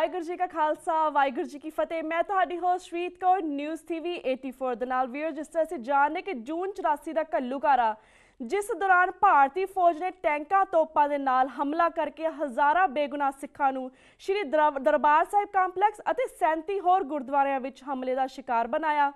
वाहिगुरू जी का खालसा वाहिगुरू जी की फतेह। मैं ਤੁਹਾਡੀ ਹੋਸਟ ਰੀਤ ਕੌਰ ਨਿਊਜ਼ ਟੀਵੀ 84 ਦੇ ਨਾਲ ਵੀਰ। ਜਿਸ ਤਰ੍ਹਾਂ ਅਸੀਂ ਜਾਣਦੇ ਕਿ ਜੂਨ 84 ਦਾ ਘੱਲੂਘਾਰਾ ਜਿਸ ਦੌਰਾਨ ਭਾਰਤੀ ਫੌਜ ਨੇ ਟੈਂਕਾਂ ਤੋਪਾਂ ਦੇ ਨਾਲ ਹਮਲਾ ਕਰਕੇ ਹਜ਼ਾਰਾਂ ਬੇਗੁਨਾਹ ਸਿੱਖਾਂ ਨੂੰ ਸ਼੍ਰੀ ਦਰਬਾਰ ਸਾਹਿਬ ਕੰਪਲੈਕਸ ਅਤੇ 37 ਹੋਰ ਗੁਰਦੁਆਰਿਆਂ ਵਿੱਚ ਹਮਲੇ ਦਾ ਸ਼ਿਕਾਰ ਬਣਾਇਆ।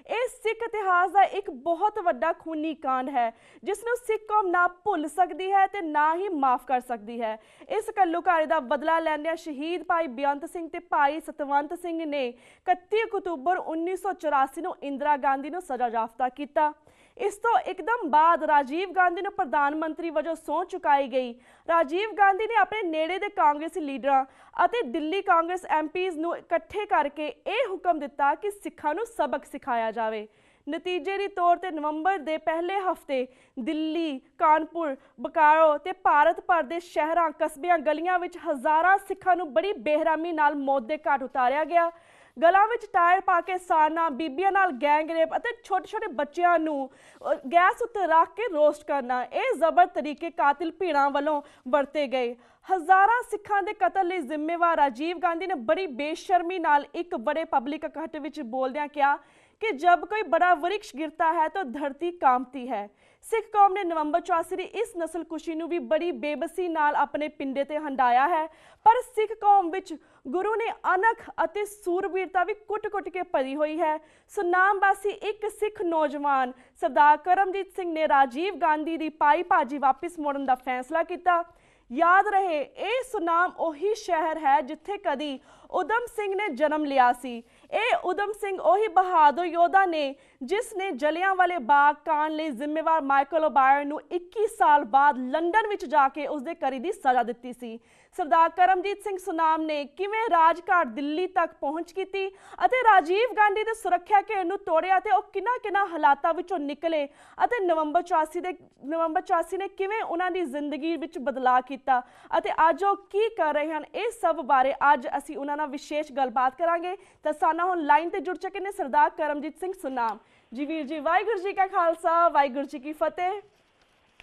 इस सिख इतिहास का एक बहुत वड्डा खूनी कांड है जिसनूं सिख कौम ना भुल सकती है ते ना ही माफ़ कर सकती है। इस घल्लूघारे का बदला लैंदियां शहीद भाई बेअंत सिंह ते भाई सतवंत सिंह ने 31 अक्तूबर 1984 नूं इंदिरा गांधी नूं सज़ा याफ्ता किया। इस तो एकदम बाद राजीव गांधी नूं प्रधानमंत्री वजों सौं चुकाई गई। राजीव गांधी ने अपने नेड़े दे कांग्रेसी लीडरां ਅਤੇ दिल्ली कांग्रेस MPs ਨੂੰ ਇਕੱਠੇ ਕਰਕੇ ਇਹ ਹੁਕਮ ਦਿੱਤਾ ਕਿ ਸਿੱਖਾਂ ਨੂੰ ਸਬਕ ਸਿਖਾਇਆ ਜਾਵੇ। ਨਤੀਜੇ ਦੇ ਤੌਰ ਤੇ ਨਵੰਬਰ ਦੇ ਪਹਿਲੇ ਹਫਤੇ ਦਿੱਲੀ, ਕਾਨਪੁਰ, ਬੋਕਾਰੋ ਤੇ ਭਾਰਤ ਭਰ ਦੇ ਸ਼ਹਿਰਾਂ, ਕਸਬਿਆਂ, ਗਲੀਆਂ ਵਿੱਚ ਹਜ਼ਾਰਾਂ ਸਿੱਖਾਂ ਨੂੰ ਬੜੀ ਬੇਰਹਿਮੀ ਨਾਲ ਮੌਤ ਦੇ ਘਾਟ ਉਤਾਰਿਆ ਗਿਆ। ਗਲਾਂ ਵਿੱਚ ਟਾਇਰ ਪਾ ਕੇ ਸਾੜਨਾ, ਬੀਬੀਆਂ ਨਾਲ ਗੈਂਗ ਰੇਪ ਅਤੇ ਛੋਟੇ ਛੋਟੇ ਬੱਚਿਆਂ ਨੂੰ ਗੈਸ ਉੱਤੇ ਰੱਖ ਕੇ ਰੋਸਟ ਕਰਨਾ, ਇਹ ਜ਼ਬਰ ਤਰੀਕੇ ਕਾਤਿਲ ਭੀੜਾਂ ਵੱਲੋਂ ਵਰਤੇ ਗਏ। ਹਜ਼ਾਰਾਂ ਸਿੱਖਾਂ ਦੇ ਕਤਲ ਲਈ ਜ਼ਿੰਮੇਵਾਰ ਰਾਜੀਵ ਗਾਂਧੀ ਨੇ ਬੜੀ ਬੇਸ਼ਰਮੀ ਨਾਲ ਇੱਕ ਬੜੇ ਪਬਲਿਕ ਇਕੱਠ ਵਿੱਚ ਬੋਲਦਿਆਂ ਕਿਹਾ कि जब कोई बड़ा वृक्ष गिरता है तो धरती कांपती है। सिख कौम ने नवंबर 84 की इस नस्लकुशी नूं भी बड़ी बेबसी नाल अपने पिंडे ते हंडाया है, पर सिख कौम विच गुरु ने अनख अते सूरबीरता भी कुट-कुट के भरी हुई है। सुनामवासी एक सिख नौजवान सरदार करमजीत सिंह ने राजीव गांधी की पाई भाजी वापस मोड़न का फैसला किया। याद रहे ये सुनाम ओही शहर है जिथे कदी उधम सिंह ने जन्म लिया सी। ये उधम सिंह ओही बहादुर योद्धा ने जिसने जलियांवाले बाग कांड लई जिम्मेवार माइकल ओबायर नूं 21 साल बाद लंडन विच जाके उसदे करी दी सज़ा दित्ती सी। सरदार करमजीत सिंह सुनाम ने किवें राजघाट दिल्ली तक पहुंच की अते राजीव गांधी दे सुरक्षा घेर नूं तोड़िया ते ओह किन्ना हालातां विचों निकले अते नवंबर 84 ने किवें उन्हां दी जिंदगी विच बदलाव कीता अते अज ओह की कर रहे हैं, इस सब बारे अज असीं उन्हां नाल विशेष गलबात करांगे। तां साडे नाल हुण लाइन ते जुड़ चुके ने सरदार करमजीत सिंह सुनाम जी। वीर जी वाहिगुरू जी का खालसा वाहिगुरू जी की फतेह।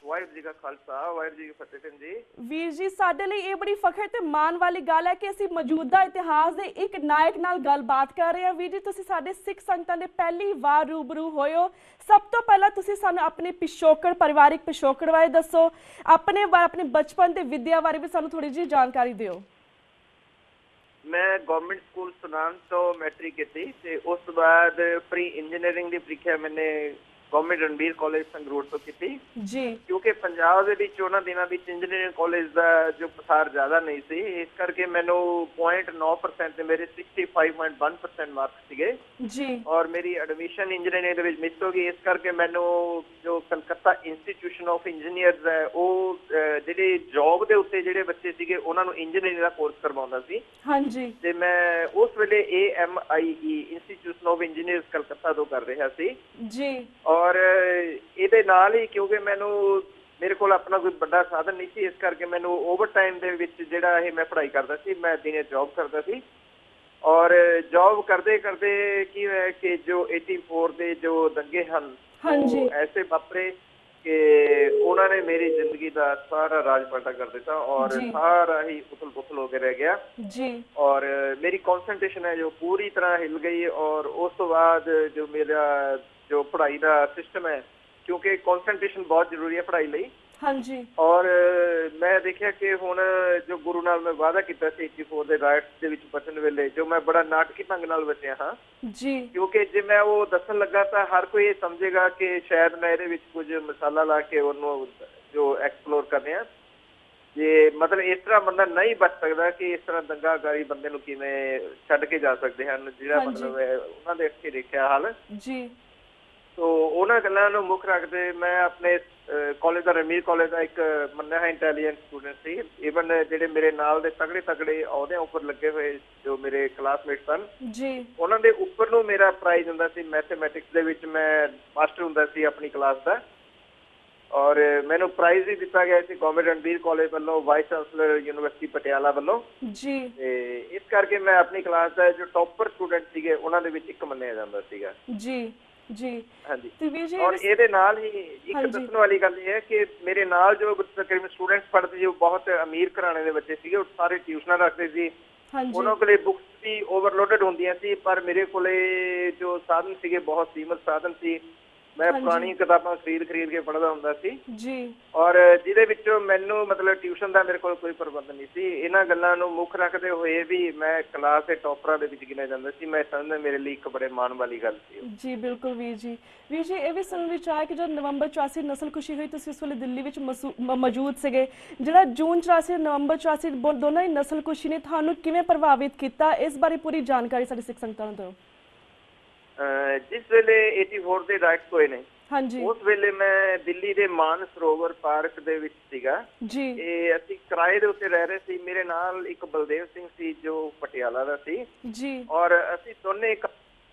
वाहिगुरू जी का खालसा वाहिगुरू जी की फतेह सिंह जी। वीर जी साडे लई ਇਹ ਬੜੀ ਫਖਰ ਤੇ ਮਾਣ ਵਾਲੀ ਗੱਲ ਹੈ ਕਿ ਅਸੀਂ ਮੌਜੂਦਾ ਇਤਿਹਾਸ ਦੇ ਇੱਕ ਨਾਇਕ ਨਾਲ ਗੱਲਬਾਤ ਕਰ ਰਹੇ ਹਾਂ। ਵੀਰ ਜੀ ਤੁਸੀਂ ਸਾਡੇ ਸਿੱਖ ਸੰਗਤਾਂ ਦੇ ਪਹਿਲੀ ਵਾਰ ਰੂਬਰੂ ਹੋਏ ਹੋ। ਸਭ ਤੋਂ ਪਹਿਲਾਂ ਤੁਸੀਂ ਸਾਨੂੰ ਆਪਣੇ ਪਿਛੋਕੜ, ਪਰਿਵਾਰਿਕ ਪਿਛੋਕੜ ਬਾਰੇ ਦੱਸੋ, ਆਪਣੇ ਬਚਪਨ ਤੇ ਵਿੱਦਿਆ ਬਾਰੇ ਵੀ ਸਾਨੂੰ ਥੋੜੀ ਜਿਹੀ ਜਾਣਕਾਰੀ ਦਿਓ। मैं गवर्नमेंट स्कूल सुनाम तो मैट्रिक की ते उस तो बाद प्री इंजीनियरिंग की ਪ੍ਰੀਖਿਆ मैंने गवर्नमेंट रणबीर कॉलेज संगरूर तो की जी, क्योंकि पंजाब के उन्होंने दिनों इंजीनियरिंग कॉलेज का जो प्रसार ज़्यादा नहीं सी, इस करके मैनू 0.9% मेरे 65.1% मार्क्स थे जी, और मेरी एडमिशन इंजीनियरिंग मिस हो गई। इस करके मैनू जो कलकत्ता इंस्टीट्यूशन ऑफ इंजीनियर्स है वो ਜਿਹੜੇ जॉब के उत्ते ਜਿਹੜੇ ਬੱਚੇ ਸੀਗੇ ਉਹਨਾਂ ਨੂੰ ਇੰਜੀਨੀਅਰਿੰਗ ਦਾ ਕੋਰਸ ਕਰਵਾਉਂਦਾ ਸੀ। ਹਾਂਜੀ, ਤੇ ਮੈਂ ਉਸ ਵੇਲੇ AMIE institution of engineers Calcutta ਤੋਂ ਕਰ ਰਿਹਾ ਸੀ ਜੀ। और ਇਹਦੇ ਨਾਲ ਹੀ ਕਿਉਂਕਿ ਮੈਨੂੰ ਮੇਰੇ ਕੋਲ ਆਪਣਾ ਕੋਈ ਵੱਡਾ ਸਾਧਨ ਨਹੀਂ ਸੀ, ਇਸ ਕਰਕੇ ਮੈਨੂੰ ਓਵਰ ਟਾਈਮ ਦੇ ਵਿੱਚ ਜਿਹੜਾ ਇਹ ਮੈਂ ਪੜ੍ਹਾਈ ਕਰਦਾ ਸੀ, ਮੈਂ ਦਿਨੇ ਜੌਬ ਕਰਦਾ ਸੀ। और जॉब करते करते की है कि जो 84 ਦੇ जो दंगे ਹਨ वो ऐसे वापरे कि उन्होंने मेरी जिंदगी का सारा राज पलटा कर दिता और सारा ही उथल पुथल होकर रह गया जी। और मेरी कॉन्सेंट्रेशन है जो पूरी तरह हिल गई। और उस तो बाद जो मेरा जो पढ़ाई का सिस्टम है, क्योंकि कॉन्सेंट्रेशन बहुत जरूरी है पढ़ाई ਲਈ। हाँ जी। और मैं देखा कि हुण जो गुरु नाल मैं वादा किया 84 ਦੇ ਰਾਈਟਸ ਦੇ ਵਿੱਚ ਬਚਣ ਵੇਲੇ जो मैं बड़ा नाटकी ढंग नाल बचिया हाँ जी, क्योंकि जे मैं वो दसन लगा तो हर कोई ये समझेगा कि शायद मैं ਇਹਦੇ ਵਿੱਚ कुछ मसाला ला के ਉਹਨੂੰ जो एक्सप्लोर करने हैं जे, मतलब इस तरह बंदा नहीं बच सकता कि इस तरह दंगाकारी बंदे ਨੂੰ ਕਿਵੇਂ ਛੱਡ ਕੇ ਜਾ ਸਕਦੇ ਹਨ, ਜਿਹੜਾ मतलब ਉਹਨਾਂ ਦੇ ਅੱਖੇ ਦੇਖਿਆ ਹਾਲ जी। तो ਉਹਨਾਂ ਗੱਲਾਂ ਨੂੰ ਮੁੱਖ ਰੱਖਦੇ ਮੈਂ ਆਪਣੇ ਕਾਲਜ ਦਾ ਰਣਬੀਰ ਕਾਲਜ ਦਾ ਇੱਕ ਮੰਨਿਆ ਹੈ ਇੰਟੈਲੀਜੈਂਟ ਸਟੂਡੈਂਟ ਸੀ। ਈਵਨ ਜਿਹੜੇ ਮੇਰੇ ਨਾਲ ਦੇ ਤਗੜੇ ਅਹੁਦਿਆਂ ਉੱਪਰ ਲੱਗੇ ਹੋਏ ਜੋ ਮੇਰੇ ਕਲਾਸਮੇਟ ਸਨ ਜੀ, ਉਹਨਾਂ ਦੇ ਉੱਪਰ ਨੂੰ ਮੇਰਾ ਪ੍ਰਾਈਜ਼ ਹੁੰਦਾ ਸੀ। ਮੈਥਮੈਟਿਕਸ ਦੇ ਵਿੱਚ ਮੈਂ ਮਾਸਟਰ ਹੁੰਦਾ ਸੀ ਆਪਣੀ ਕਲਾਸ ਦਾ। और मैनू प्राइज भी दिता गया सी गवर्नमेंट रणबीर कॉलेज वालों, वाइस चांसलर यूनिवर्सिटी पटियाला वालों जी। इस करके मैं अपनी क्लास का जो टॉपर स्टूडेंट सीगे उन्हां दे विच इक मन्निया जांदा सीगा जी जी। हाँ जी। और ਇਹਦੇ ਨਾਲ ही एक दसण वाली गल ये है कि मेरे नाल जो तकरीबन स्टूडेंट्स पढ़ते सी वो बहुत अमीर घराने के बच्चे सीगे, सारे ट्यूशनां रखते सी ਉਹਨਾਂ ਕੋਲੇ ਬੁੱਕਸ ਵੀ ਓਵਰਲੋਡਡ ਹੁੰਦੀਆਂ ਸੀ, ਪਰ ਮੇਰੇ ਕੋਲੇ ਜੋ ਸਾਧਨ ਸੀਗੇ ਬਹੁਤ ਸੀਮਤ ਸਾਧਨ ਸੀ। ਮੈਂ ਪੁਰਾਣੀ ਕਿਤਾਬਾਂ ਖਰੀਦ ਕੇ ਪੜ੍ਹਦਾ ਹੁੰਦਾ ਸੀ ਜੀ, ਔਰ ਜਿਹਦੇ ਵਿੱਚੋਂ ਮੈਨੂੰ ਮਤਲਬ ਟਿਊਸ਼ਨ ਦਾ ਮੇਰੇ ਕੋਲ ਕੋਈ ਪ੍ਰਬੰਧ ਨਹੀਂ ਸੀ। ਇਹਨਾਂ ਗੱਲਾਂ ਨੂੰ ਮੁੱਖ ਰੱਖਦੇ ਹੋਏ ਵੀ ਮੈਂ ਕਲਾਸ ਦੇ ਟੌਪਰਾਂ ਦੇ ਵਿੱਚ ਗਿਣਿਆ ਜਾਂਦਾ ਸੀ। ਮੈਂ ਸਮਝਦਾ ਮੇਰੇ ਲਈ ਇੱਕ ਬੜੇ ਮਾਣ ਵਾਲੀ ਗੱਲ ਸੀ ਜੀ। ਬਿਲਕੁਲ ਵੀਰ ਜੀ ਇਹ ਵੀ ਸੁਣਨ ਵਿੱਚ ਆਇਆ ਕਿ ਜਦ ਨਵੰਬਰ 84 ਨਸਲ ਖੁਸ਼ੀ ਹੋਈ ਤੁਸੀਂ ਉਸ ਵੇਲੇ ਦਿੱਲੀ ਵਿੱਚ ਮੌਜੂਦ ਸੀਗੇ। ਜਿਹੜਾ ਜੂਨ 84 ਨਵੰਬਰ 84 ਦੋਨਾਂ ਹੀ ਨਸਲ ਖੁਸ਼ੀ ਨੇ ਤੁਹਾਨੂੰ ਕਿਵੇਂ ਪ੍ਰਭਾਵਿਤ ਕੀਤਾ, ਇਸ ਬਾਰੇ ਪੂਰੀ ਜਾਣਕਾਰੀ ਸਾਡੀ ਸਿੱਖ ਸੰਗਤਾਂ ਨੂੰ ਦਿਓ। ਜਿਸ ਵੇਲੇ 84 ਦੇ ਰਾਈਟਸ ਹੋਏ ਨੇ ਉਸ ਵੇਲੇ ਮੈਂ ਦਿੱਲੀ ਦੇ ਮਾਨ ਸਰੋਵਰ ਪਾਰਕ ਦੇ ਵਿੱਚ ਸੀਗਾ ਜੀ। ਇਹ ਅਸੀਂ ਕਿਰਾਏ ਦੇ ਉੱਤੇ ਰਹਿ ਰਹੇ ਸੀ। ਮੇਰੇ ਨਾਲ ਇੱਕ ਬਲਦੇਵ ਸਿੰਘ ਸੀ ਜੋ ਪਟਿਆਲਾ ਦਾ ਸੀ ਜੀ, ਔਰ ਅਸੀਂ ਦੋਨੇ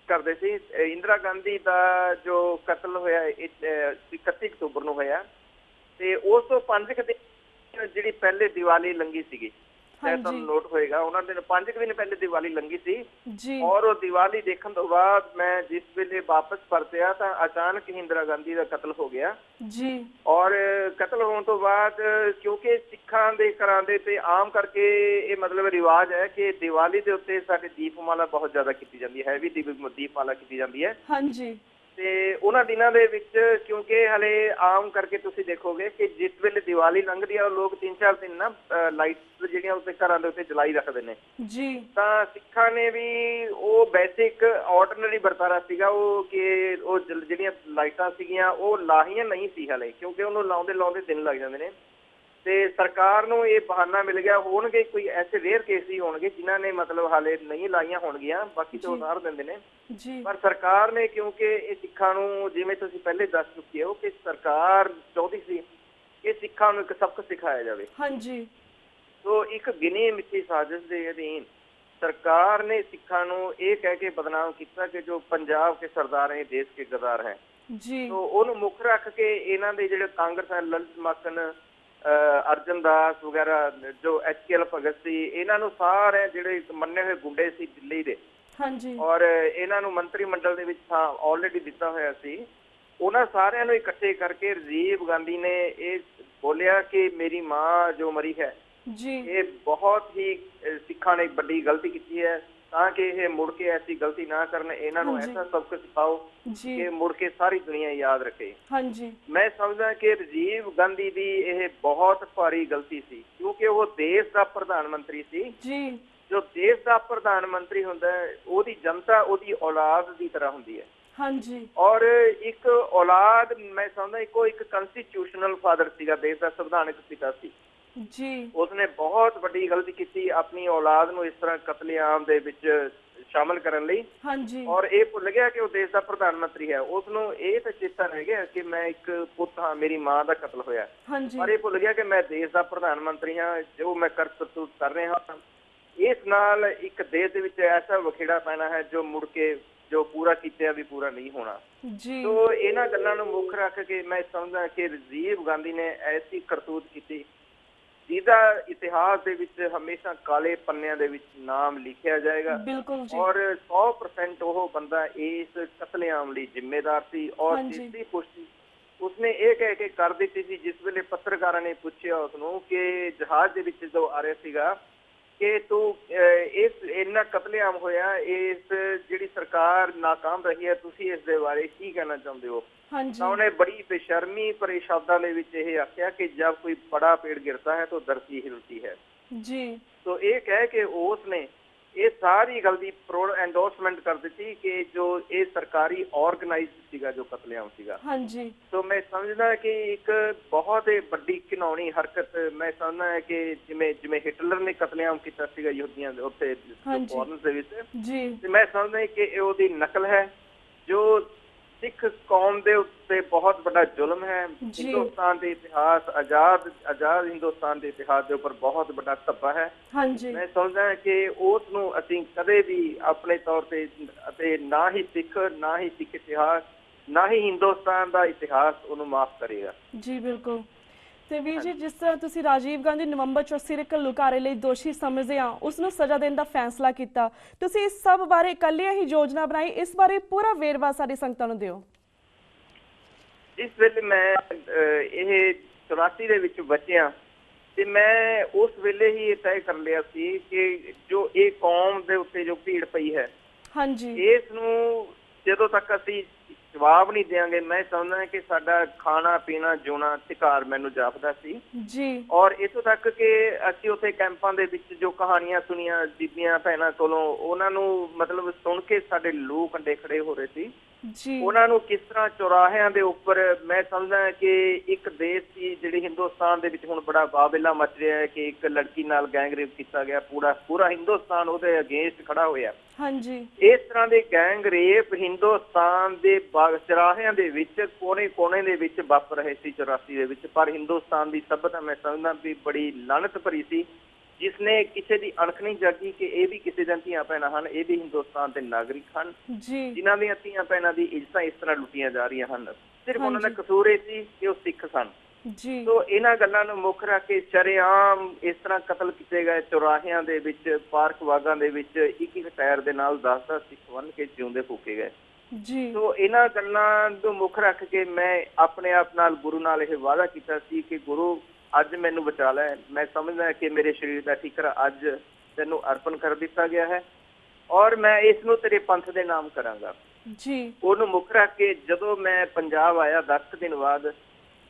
ਕਰਦੇ ਸੀ। ਇੰਦਰਾ ਗਾਂਧੀ ਦਾ ਜੋ ਕਤਲ ਹੋਇਆ 31 ਅਕਤੂਬਰ ਨੂੰ ਹੋਇਆ, ਤੇ ਉਸ ਤੋਂ 5 ਦਿਨ ਜਿਹੜੀ ਪਹਿਲੇ ਦੀਵਾਲੀ ਲੰਗੀ ਸੀਗੀ, ਤੁਹਾਨੂੰ ਨੋਟ ਹੋਏਗਾ ਉਹਨਾਂ ਦੇ 5 ਦਿਨ ਪਹਿਲੇ ਦੀਵਾਲੀ ਲੰਗੀ ਸੀ ਜੀ। ਔਰ ਉਹ ਦੀਵਾਲੀ ਦੇਖਣ ਤੋਂ ਬਾਅਦ ਮੈਂ ਜਿਸ ਵੇਲੇ ਵਾਪਸ ਪਰਤਿਆ ਤਾਂ ਅਚਾਨਕ ਹੀ ਇੰਦਰਾ ਗਾਂਧੀ ਦਾ ਕਤਲ ਹੋ ਗਿਆ ਜੀ। ਔਰ ਕਤਲ ਹੋਣ ਤੋਂ ਬਾਅਦ ਕਿਉਂਕਿ ਸਿੱਖਾਂ ਦੇ ਘਰਾਂ ਦੇ ਤੇ ਆਮ ਕਰਕੇ ਇਹ ਮਤਲਬ ਰਿਵਾਜ ਹੈ ਕਿ ਦੀਵਾਲੀ ਦੇ ਉੱਤੇ ਸਾਡੇ ਦੀਪਮਾਲਾ ਬਹੁਤ ਜ਼ਿਆਦਾ ਕੀਤੀ ਜਾਂਦੀ ਹੈ, ਹੈਵੀ ਦੀਪਮਾਲਾ ਕੀਤੀ ਜਾਂਦੀ ਹੈ ਹਾਂਜੀ। ਤੇ ਉਹਨਾਂ ਦਿਨਾਂ ਦੇ ਵਿੱਚ ਕਿਉਂਕਿ ਹਲੇ ਆਮ ਕਰਕੇ ਤੁਸੀਂ ਦੇਖੋਗੇ ਕਿ ਜਿਸ ਵੇਲੇ ਦੀਵਾਲੀ ਲੰਘਦੀ ਆ ਲੋਕ 3-4 ਦਿਨ ਨਾ ਲਾਈਟਸ ਜਿਹੜੀਆਂ ਉੱਤੇ ਘਰਾਂ ਦੇ ਉੱਤੇ ਜਲਾਈ ਰੱਖਦੇ ਨੇ ਜੀ। ਤਾਂ ਸਿੱਖਾਂ ਨੇ ਵੀ ਉਹ ਬੇਸਿਕ ਆਰਡੀਨਰੀ ਵਰਤਾਰਾ ਸੀਗਾ ਉਹ ਕਿ ਉਹ ਜਿਹੜੀਆਂ ਲਾਈਟਾਂ ਸੀਗੀਆਂ ਉਹ ਲਾਹੀਆਂ ਨਹੀਂ ਸੀ ਹਲੇ, ਕਿਉਂਕਿ ਉਹਨੂੰ ਲਾਉਂਦੇ ਦਿਨ ਲੱਗ ਜਾਂਦੇ ਨੇ। ਤੇ ਸਰਕਾਰ ਨੂੰ ਇਹ ਬਹਾਨਾ ਮਿਲ ਗਿਆ, ਹੋਣਗੇ ਕੋਈ ਐਸੇ ਰੇਅਰ ਕੇਸ ਹੀ ਹੋਣਗੇ ਜਿਨ੍ਹਾਂ ਨੇ ਮਤਲਬ ਹਾਲੇ ਨਹੀਂ ਲਾਈਆਂ ਹੋਣਗੀਆਂ, ਬਾਕੀ ਤਾਂ ਉਤਾਰ ਦਿੰਦੇ ਨੇ ਪਰ ਸਰਕਾਰ ਨੇ ਕਿਉਂਕਿ ਇਹ ਸਿੱਖਾਂ ਨੂੰ ਜਿਵੇਂ ਤੁਸੀਂ ਪਹਿਲੇ ਦੱਸ ਚੁੱਕੇ ਹੋ ਕਿ ਸਰਕਾਰ ਚਾਹੁੰਦੀ ਸੀ ਕਿ ਸਿੱਖਾਂ ਨੂੰ ਇੱਕ ਸਬਕ ਸਿਖਾਇਆ ਜਾਵੇ ਹਾਂਜੀ। ਸੋ ਇੱਕ ਗਿਣੀ ਮਿੱਥੀ ਸਾਜ਼ਿਸ਼ ਦੇ ਅਧੀਨ ਸਰਕਾਰ ਨੇ ਸਿੱਖਾਂ ਨੂੰ ਇਹ ਕਹਿ ਕੇ ਬਦਨਾਮ ਕੀਤਾ ਕਿ ਜੋ ਪੰਜਾਬ ਕੇ ਸਰਦਾਰ ਹੈ ਦੇਸ਼ ਕੇ ਗਦਾਰ ਹੈ ਜੀ। ਸੋ ਉਹਨੂੰ ਮੁੱਖ ਰੱਖ ਕੇ ਇਹਨਾਂ ਦੇ ਜਿਹੜੇ ਕਾਂਗਰਸ ਹੈ ਲਲਿਤ ਮਾਕਨ ਅਰਜਨ ਦਾਸ ਵਗੈਰਾ ਜੋ HKL ਭਗਤ ਸੀ, ਇਹਨਾਂ ਨੂੰ ਸਾਰੇ ਜਿਹੜੇ ਮੰਨੇ ਹੋਏ ਗੁੰਡੇ ਸੀ ਦਿੱਲੀ ਦੇ ਹਾਂਜੀ, ਔਰ ਇਹਨਾਂ ਨੂੰ ਮੰਤਰੀ ਮੰਡਲ ਦੇ ਵਿੱਚ ਥਾਂ ਆਲਰੇਡੀ ਦਿੱਤਾ ਹੋਇਆ ਸੀ। ਉਹਨਾਂ ਸਾਰਿਆਂ ਨੂੰ ਇਕੱਠੇ ਕਰਕੇ ਰਾਜੀਵ ਗਾਂਧੀ ਨੇ ਇਹ ਬੋਲਿਆ ਕਿ ਮੇਰੀ ਮਾਂ ਜੋ ਮਰੀ ਹੈ ਜੀ, ਇਹ ਬਹੁਤ ਹੀ ਸਿੱਖਾਂ ਨੇ ਵੱਡੀ ਗਲਤੀ ਕੀਤੀ ਹੈ, ਤਾਂ ਕਿ ਇਹ ਮੁੜ ਕੇ ਐਸੀ ਗਲਤੀ ਨਾ ਕਰਨ। ਇਹਨਾਂ ਨੂੰ ਐਸਾ ਸਬਕ ਸਿਖਾਓ ਕਿ ਮੁੜ ਕੇ ਸਾਰੀ ਦੁਨੀਆ ਯਾਦ ਰੱਖੇ ਹਾਂਜੀ। ਮੈਂ ਸਮਝਦਾ ਕਿ ਰਾਜੀਵ ਗਾਂਧੀ ਦੀ ਇਹ ਬਹੁਤ ਭਾਰੀ ਗਲਤੀ ਸੀ, ਕਿਉਂਕਿ ਉਹ ਦੇਸ਼ ਦਾ ਪ੍ਰਧਾਨ ਮੰਤਰੀ ਸੀ ਜੀ। ਜੋ ਦੇਸ਼ ਦਾ ਪ੍ਰਧਾਨ ਮੰਤਰੀ ਹੁੰਦਾ ਹੈ ਉਹਦੀ ਜਨਤਾ ਉਹਦੀ ਔਲਾਦ ਦੀ ਤਰ੍ਹਾਂ ਹੁੰਦੀ ਹੈ ਹਾਂਜੀ। ਔਰ ਇੱਕ ਔਲਾਦ ਮੈਂ ਸਮਝਦਾ ਇੱਕ ਕੰਸਟੀਟਿਊਸ਼ਨਲ ਫਾਦਰ ਸੀਗਾ, ਦੇਸ਼ ਦਾ ਸੰਵਿਧਾਨਕ ਪਿਤਾ ਸੀ ਜੀ। ਉਸਨੇ ਬਹੁਤ ਵੱਡੀ ਗਲਤੀ ਕੀਤੀ ਆਪਣੀ ਔਲਾਦ ਨੂੰ ਇਸ ਤਰ੍ਹਾਂ ਕਤਲੇਆਮ ਦੇ ਵਿੱਚ ਸ਼ਾਮਲ ਕਰਨ ਲਈ ਹਾਂਜੀ। ਔਰ ਇਹ ਭੁੱਲ ਗਿਆ ਕਿ ਉਹ ਦੇਸ਼ ਦਾ ਪ੍ਰਧਾਨ ਮੰਤਰੀ ਹੈ। ਉਸਨੂੰ ਇਹ ਤਾਂ ਚੇਤਾ ਰਹਿ ਗਿਆ ਕਿ ਮੈਂ ਇੱਕ ਪੁੱਤ ਹਾਂ, ਮੇਰੀ ਮਾਂ ਦਾ ਕਤਲ ਹੋਇਆ ਹਾਂਜੀ। ਪਰ ਇਹ ਭੁੱਲ ਗਿਆ ਕਿ ਮੈਂ ਦੇਸ਼ ਦਾ ਪ੍ਰਧਾਨ ਮੰਤਰੀ ਹਾਂ, ਜੋ ਮੈਂ ਕਰਤੱਵ ਕਰ ਰਿਹਾ ਹਾਂ। ਇਸ ਨਾਲ ਇੱਕ ਦੇਸ਼ ਦੇ ਵਿੱਚ ਐਸਾ ਵਖੇੜਾ ਪੈਣਾ ਹੈ ਜੋ ਮੁੜ ਕੇ ਜੋ ਪੂਰਾ ਕੀਤਾ ਵੀ ਪੂਰਾ ਨਹੀਂ ਹੋਣਾ ਜੀ। ਸੋ ਇਹਨਾਂ ਗੱਲਾਂ ਨੂੰ ਮੁੱਖ ਰੱਖ ਕੇ ਮੈਂ ਸਮਝਦਾ ਕਿ ਰਾਜੀਵ ਗਾਂਧੀ ਨੇ ਐਸੀ ਕਰਤੂਤ ਕੀਤੀ ਜਿਹਦਾ ਇਤਿਹਾਸ ਦੇ ਵਿੱਚ ਹਮੇਸ਼ਾ ਕਾਲੇ ਪੰਨਿਆਂ ਦੇ ਵਿੱਚ ਨਾਮ ਲਿਖਿਆ ਜਾਏਗਾ ਔਰ 100% ਉਹ ਬੰਦਾ ਇਸ ਕਤਲੇਆਮ ਲਈ ਜ਼ਿੰਮੇਦਾਰ ਸੀ। ਔਰ ਜਿਸ ਦੀ ਪੁਸ਼ਟੀ ਉਸਨੇ ਇਹ ਕਹਿ ਕੇ ਕਰ ਦਿੱਤੀ ਸੀ ਜਿਸ ਵੇਲੇ ਪੱਤਰਕਾਰਾਂ ਨੇ ਪੁੱਛਿਆ ਉਸਨੂੰ ਕਿ ਜਹਾਜ਼ ਦੇ ਵਿੱਚ ਜਦੋਂ ਆ ਰਿਹਾ ਸੀਗਾ ਕਿ ਤੂੰ ਇਸ ਇੰਨਾ ਕਤਲੇਆਮ ਹੋਇਆ, ਇਸ ਜਿਹੜੀ ਸਰਕਾਰ ਨਾਕਾਮ ਰਹੀ ਹੈ, ਤੁਸੀਂ ਇਸ ਦੇ ਬਾਰੇ ਕੀ ਕਹਿਣਾ ਚਾਹੁੰਦੇ ਹੋ? ਤਾਂ ਉਹਨੇ ਬੜੀ ਬੇਸ਼ਰਮੀ ਭਰੇ ਸ਼ਬਦਾਂ ਦੇ ਵਿੱਚ ਇਹ ਆਖਿਆ ਕਿ ਜਬ ਕੋਈ ਬੜਾ ਪੇੜ ਗਿਰਤਾ ਹੈ ਤਾਂ ਧਰਤੀ ਹਿਲਤੀ ਹੈ ਜੀ। ਸੋ ਇਹ ਕਹਿ ਕੇ ਉਸ ਨੇ ਇਹ ਸਾਰੀ ਗੱਲ ਦੀ ਐਂਡੋਰਸਮੈਂਟ ਕਰ ਦਿੱਤੀ ਕਿ ਜੋ ਇਹ ਸਰਕਾਰੀ ਆਰਗੇਨਾਈਜ਼ਡ ਸੀਗਾ ਜੋ ਕਤਲੇਆਮ ਸੀਗਾ ਹਾਂਜੀ। ਸੋ ਮੈਂ ਸਮਝਦਾ ਕਿ ਇੱਕ ਬਹੁਤ ਵੱਡੀ ਘਿਨੌਣੀ ਹਰਕਤ ਮੈਂ ਸਮਝਦਾ ਹੈ ਕਿ ਜਿਵੇਂ ਹਿਟਲਰ ਨੇ ਕਤਲੇਆਮ ਕੀਤਾ ਸੀਗਾ ਯਹੂਦੀਆਂ ਦੇ ਉੱਤੇ ਫੋਰਨ ਦੇ ਵਿੱਚ ਜੀ, ਤੇ ਮੈਂ ਸਮਝਦਾ ਕਿ ਇਹ ਉਹਦੀ ਨਕਲ ਹੈ ਜੋ ਸਿੱਖ ਕੌਮ ਦੇ ਉੱਤੇ ਬਹੁਤ ਵੱਡਾ ਜ਼ੁਲਮ ਹੈ। ਹਿੰਦੁਸਤਾਨ ਦੇ ਇਤਿਹਾਸ ਆਜ਼ਾਦ ਹਿੰਦੁਸਤਾਨ ਦੇ ਇਤਿਹਾਸ ਦੇ ਉੱਪਰ ਬਹੁਤ ਵੱਡਾ ਧੱਬਾ ਹੈ ਹਾਂਜੀ। ਮੈਂ ਸਮਝਦਾ ਕਿ ਉਸ ਨੂੰ ਅਸੀਂ ਕਦੇ ਵੀ ਆਪਣੇ ਤੌਰ ਤੇ ਅਤੇ ਨਾ ਹੀ ਸਿੱਖ ਇਤਿਹਾਸ ਨਾ ਹੀ ਹਿੰਦੁਸਤਾਨ ਦਾ ਇਤਿਹਾਸ ਉਹਨੂੰ ਮਾਫ ਕਰੇਗਾ ਜੀ। ਬਿਲਕੁਲ। ਤੇ ਵੀਰ ਜੀ ਜਿਸ ਤਰ੍ਹਾਂ ਤੁਸੀਂ ਰਾਜੀਵ ਗਾਂਧੀ ਨਵੰਬਰ 84 ਦੇ ਘੱਲੂਘਾਰੇ ਲਈ ਦੋਸ਼ੀ ਸਮਝਦੇ ਆ ਉਸ ਨੂੰ ਸਜ਼ਾ ਦੇਣ ਦਾ ਫੈਸਲਾ ਕੀਤਾ, ਤੁਸੀਂ ਇਸ ਸਭ ਬਾਰੇ ਇਕੱਲੇ ਹੀ ਯੋਜਨਾ ਬਣਾਈ, ਇਸ ਬਾਰੇ ਪੂਰਾ ਵੇਰਵਾ ਸਾਡੀ ਸੰਗਤਾਂ ਨੂੰ ਦਿਓ। ਜਿਸ ਵੇਲੇ ਮੈਂ ਇਹ 84 ਦੇ ਵਿੱਚ ਬਚਿਆ ਤੇ ਮੈਂ ਉਸ ਵੇਲੇ ਹੀ ਇਹ ਤੈਅ ਕਰ ਲਿਆ ਸੀ ਕਿ ਜੋ ਇਹ ਕੌਮ ਦੇ ਉੱਤੇ ਜੋ ਭੀੜ ਪਈ ਹੈ, ਹਾਂਜੀ, ਇਸ ਨੂੰ ਜਦੋਂ ਤੱਕ ਅਸੀਂ ਜਵਾਬ ਨਹੀਂ ਦੇਵਾਂਗੇ, ਮੈਂ ਸਮਝਦਾ ਕਿ ਸਾਡਾ ਖਾਣਾ ਪੀਣਾ ਜਿਉਣਾ ਅਧਿਕਾਰ ਮੈਨੂੰ ਜਾਪਦਾ ਸੀ ਜੀ। ਔਰ ਇੱਥੋਂ ਤੱਕ ਕਿ ਅਸੀਂ ਉੱਥੇ ਕੈਂਪਾਂ ਦੇ ਵਿੱਚ ਜੋ ਕਹਾਣੀਆਂ ਸੁਣੀਆਂ ਬੀਬੀਆਂ ਭੈਣਾਂ ਕੋਲੋਂ, ਉਹਨਾਂ ਨੂੰ ਮਤਲਬ ਸੁਣ ਕੇ ਸਾਡੇ ਲੂਹ ਕੰਡੇ ਖੜੇ ਹੋ ਰਹੇ ਸੀ ਜੀ। ਉਹਨਾਂ ਨੂੰ ਕਿਸ ਤਰ੍ਹਾਂ ਚੌਰਾਹਿਆਂ ਦੇ ਉੱਪਰ, ਮੈਂ ਸਮਝਦਾ ਕਿ ਇੱਕ ਦੇਸ਼ ਸੀ ਜਿਹੜੀ ਹਿੰਦੁਸਤਾਨ ਦੇ ਵਿੱਚ ਹੁਣ ਬੜਾ ਬਾਬਿਲਾ ਮਚ ਰਿਹਾ ਹੈ ਕਿ ਇੱਕ ਲੜਕੀ ਨਾਲ ਗੈਂਗ ਰੇਪ ਕੀਤਾ ਗਿਆ, ਪੂਰਾ ਹਿੰਦੁਸਤਾਨ ਉਹਦੇ ਅਗੇਂਸਟ ਖੜਾ ਹੋਇਆ। ਹਾਂਜੀ, ਇਸ ਤਰ੍ਹਾਂ ਦੇ ਗੈਂਗ ਰੇਪ ਹਿੰਦੁਸਤਾਨ ਦੇ ਚੌਰਾਹਿਆਂ ਦੇ ਵਿੱਚ ਕੋਨੇ ਦੇ ਵਿੱਚ ਵਾਪ ਰਹੇ ਸੀ 84 ਦੇ ਵਿੱਚ। ਪਰ ਹਿੰਦੁਸਤਾਨ ਦੀ ਸਭਿਅਤਾ ਮੈਂ ਸਮਝਦਾ ਵੀ ਬੜੀ ਲਾਹਨਤ ਭਰੀ ਸੀ, ਜਿਸਨੇ ਕਿਸੇ ਦੀ ਅਣਖ ਨਹੀਂ ਜਾਗੀ ਕਿ ਇਹ ਵੀ ਕਿਸੇ ਦੀਆਂ ਧੀਆਂ ਭੈਣਾਂ ਹਨ, ਇਹ ਵੀ ਹਿੰਦੁਸਤਾਨ ਦੇ ਨਾਗਰਿਕ ਹਨ ਜੀ, ਜਿਨ੍ਹਾਂ ਦੀਆਂ ਧੀਆਂ ਭੈਣਾਂ ਦੀ ਇੱਜ਼ਤਾਂ ਇਸ ਤਰ੍ਹਾਂ ਲੁੱਟੀਆਂ ਜਾ ਰਹੀਆਂ ਹਨ। ਸਿਰਫ ਉਹਨਾਂ ਦਾ ਕਸੂਰ ਇਹ ਸੀ ਕਿ ਉਹ ਸਿੱਖ ਸਨ। ਜੀ। ਸੋ ਇਹਨਾਂ ਗੱਲਾਂ ਨੂੰ ਮੁੱਖ ਰੱਖ ਕੇ ਸ਼ਰੇਆਮ ਇਸ ਤਰ੍ਹਾਂ ਕਤਲ ਕੀਤੇ ਗਏ ਚੌਰਾਹਿਆਂ ਦੇ ਵਿੱਚ, ਪਾਰਕ ਬਾਗਾਂ ਦੇ ਵਿੱਚ, ਇੱਕ ਟਾਇਰ ਦੇ ਨਾਲ 10 ਸਿੱਖ ਬੰਨ੍ਹ ਕੇ ਜਿਉਂਦੇ ਫੂਕੇ ਗਏ ਜੀ। ਸੋ ਇਹਨਾਂ ਗੱਲਾਂ ਨੂੰ ਮੁੱਖ ਰੱਖ ਕੇ ਮੈਂ ਆਪਣੇ ਆਪ ਨਾਲ ਗੁਰੂ ਨਾਲ ਇਹ ਵਾਅਦਾ ਕੀਤਾ ਸੀ ਕਿ ਗੁਰੂ ਅੱਜ ਮੈਨੂੰ ਬਚਾ ਲੈ, ਮੈਂ ਸਮਝਦਾ ਕਿ ਮੇਰੇ ਸਰੀਰ ਦਾ ਠੀਕਰਾ ਅੱਜ ਤੈਨੂੰ ਅਰਪਣ ਕਰ ਦਿੱਤਾ ਗਿਆ ਹੈ ਔਰ ਮੈਂ ਇਸ ਨੂੰ ਤੇਰੇ ਪੰਥ ਦੇ ਨਾਮ ਕਰਾਂਗਾ ਜੀ। ਉਹਨੂੰ ਮੁੱਖ ਰੱਖ ਕੇ ਜਦੋਂ ਮੈਂ ਪੰਜਾਬ ਆਇਆ 10 ਦਿਨ ਬਾਅਦ,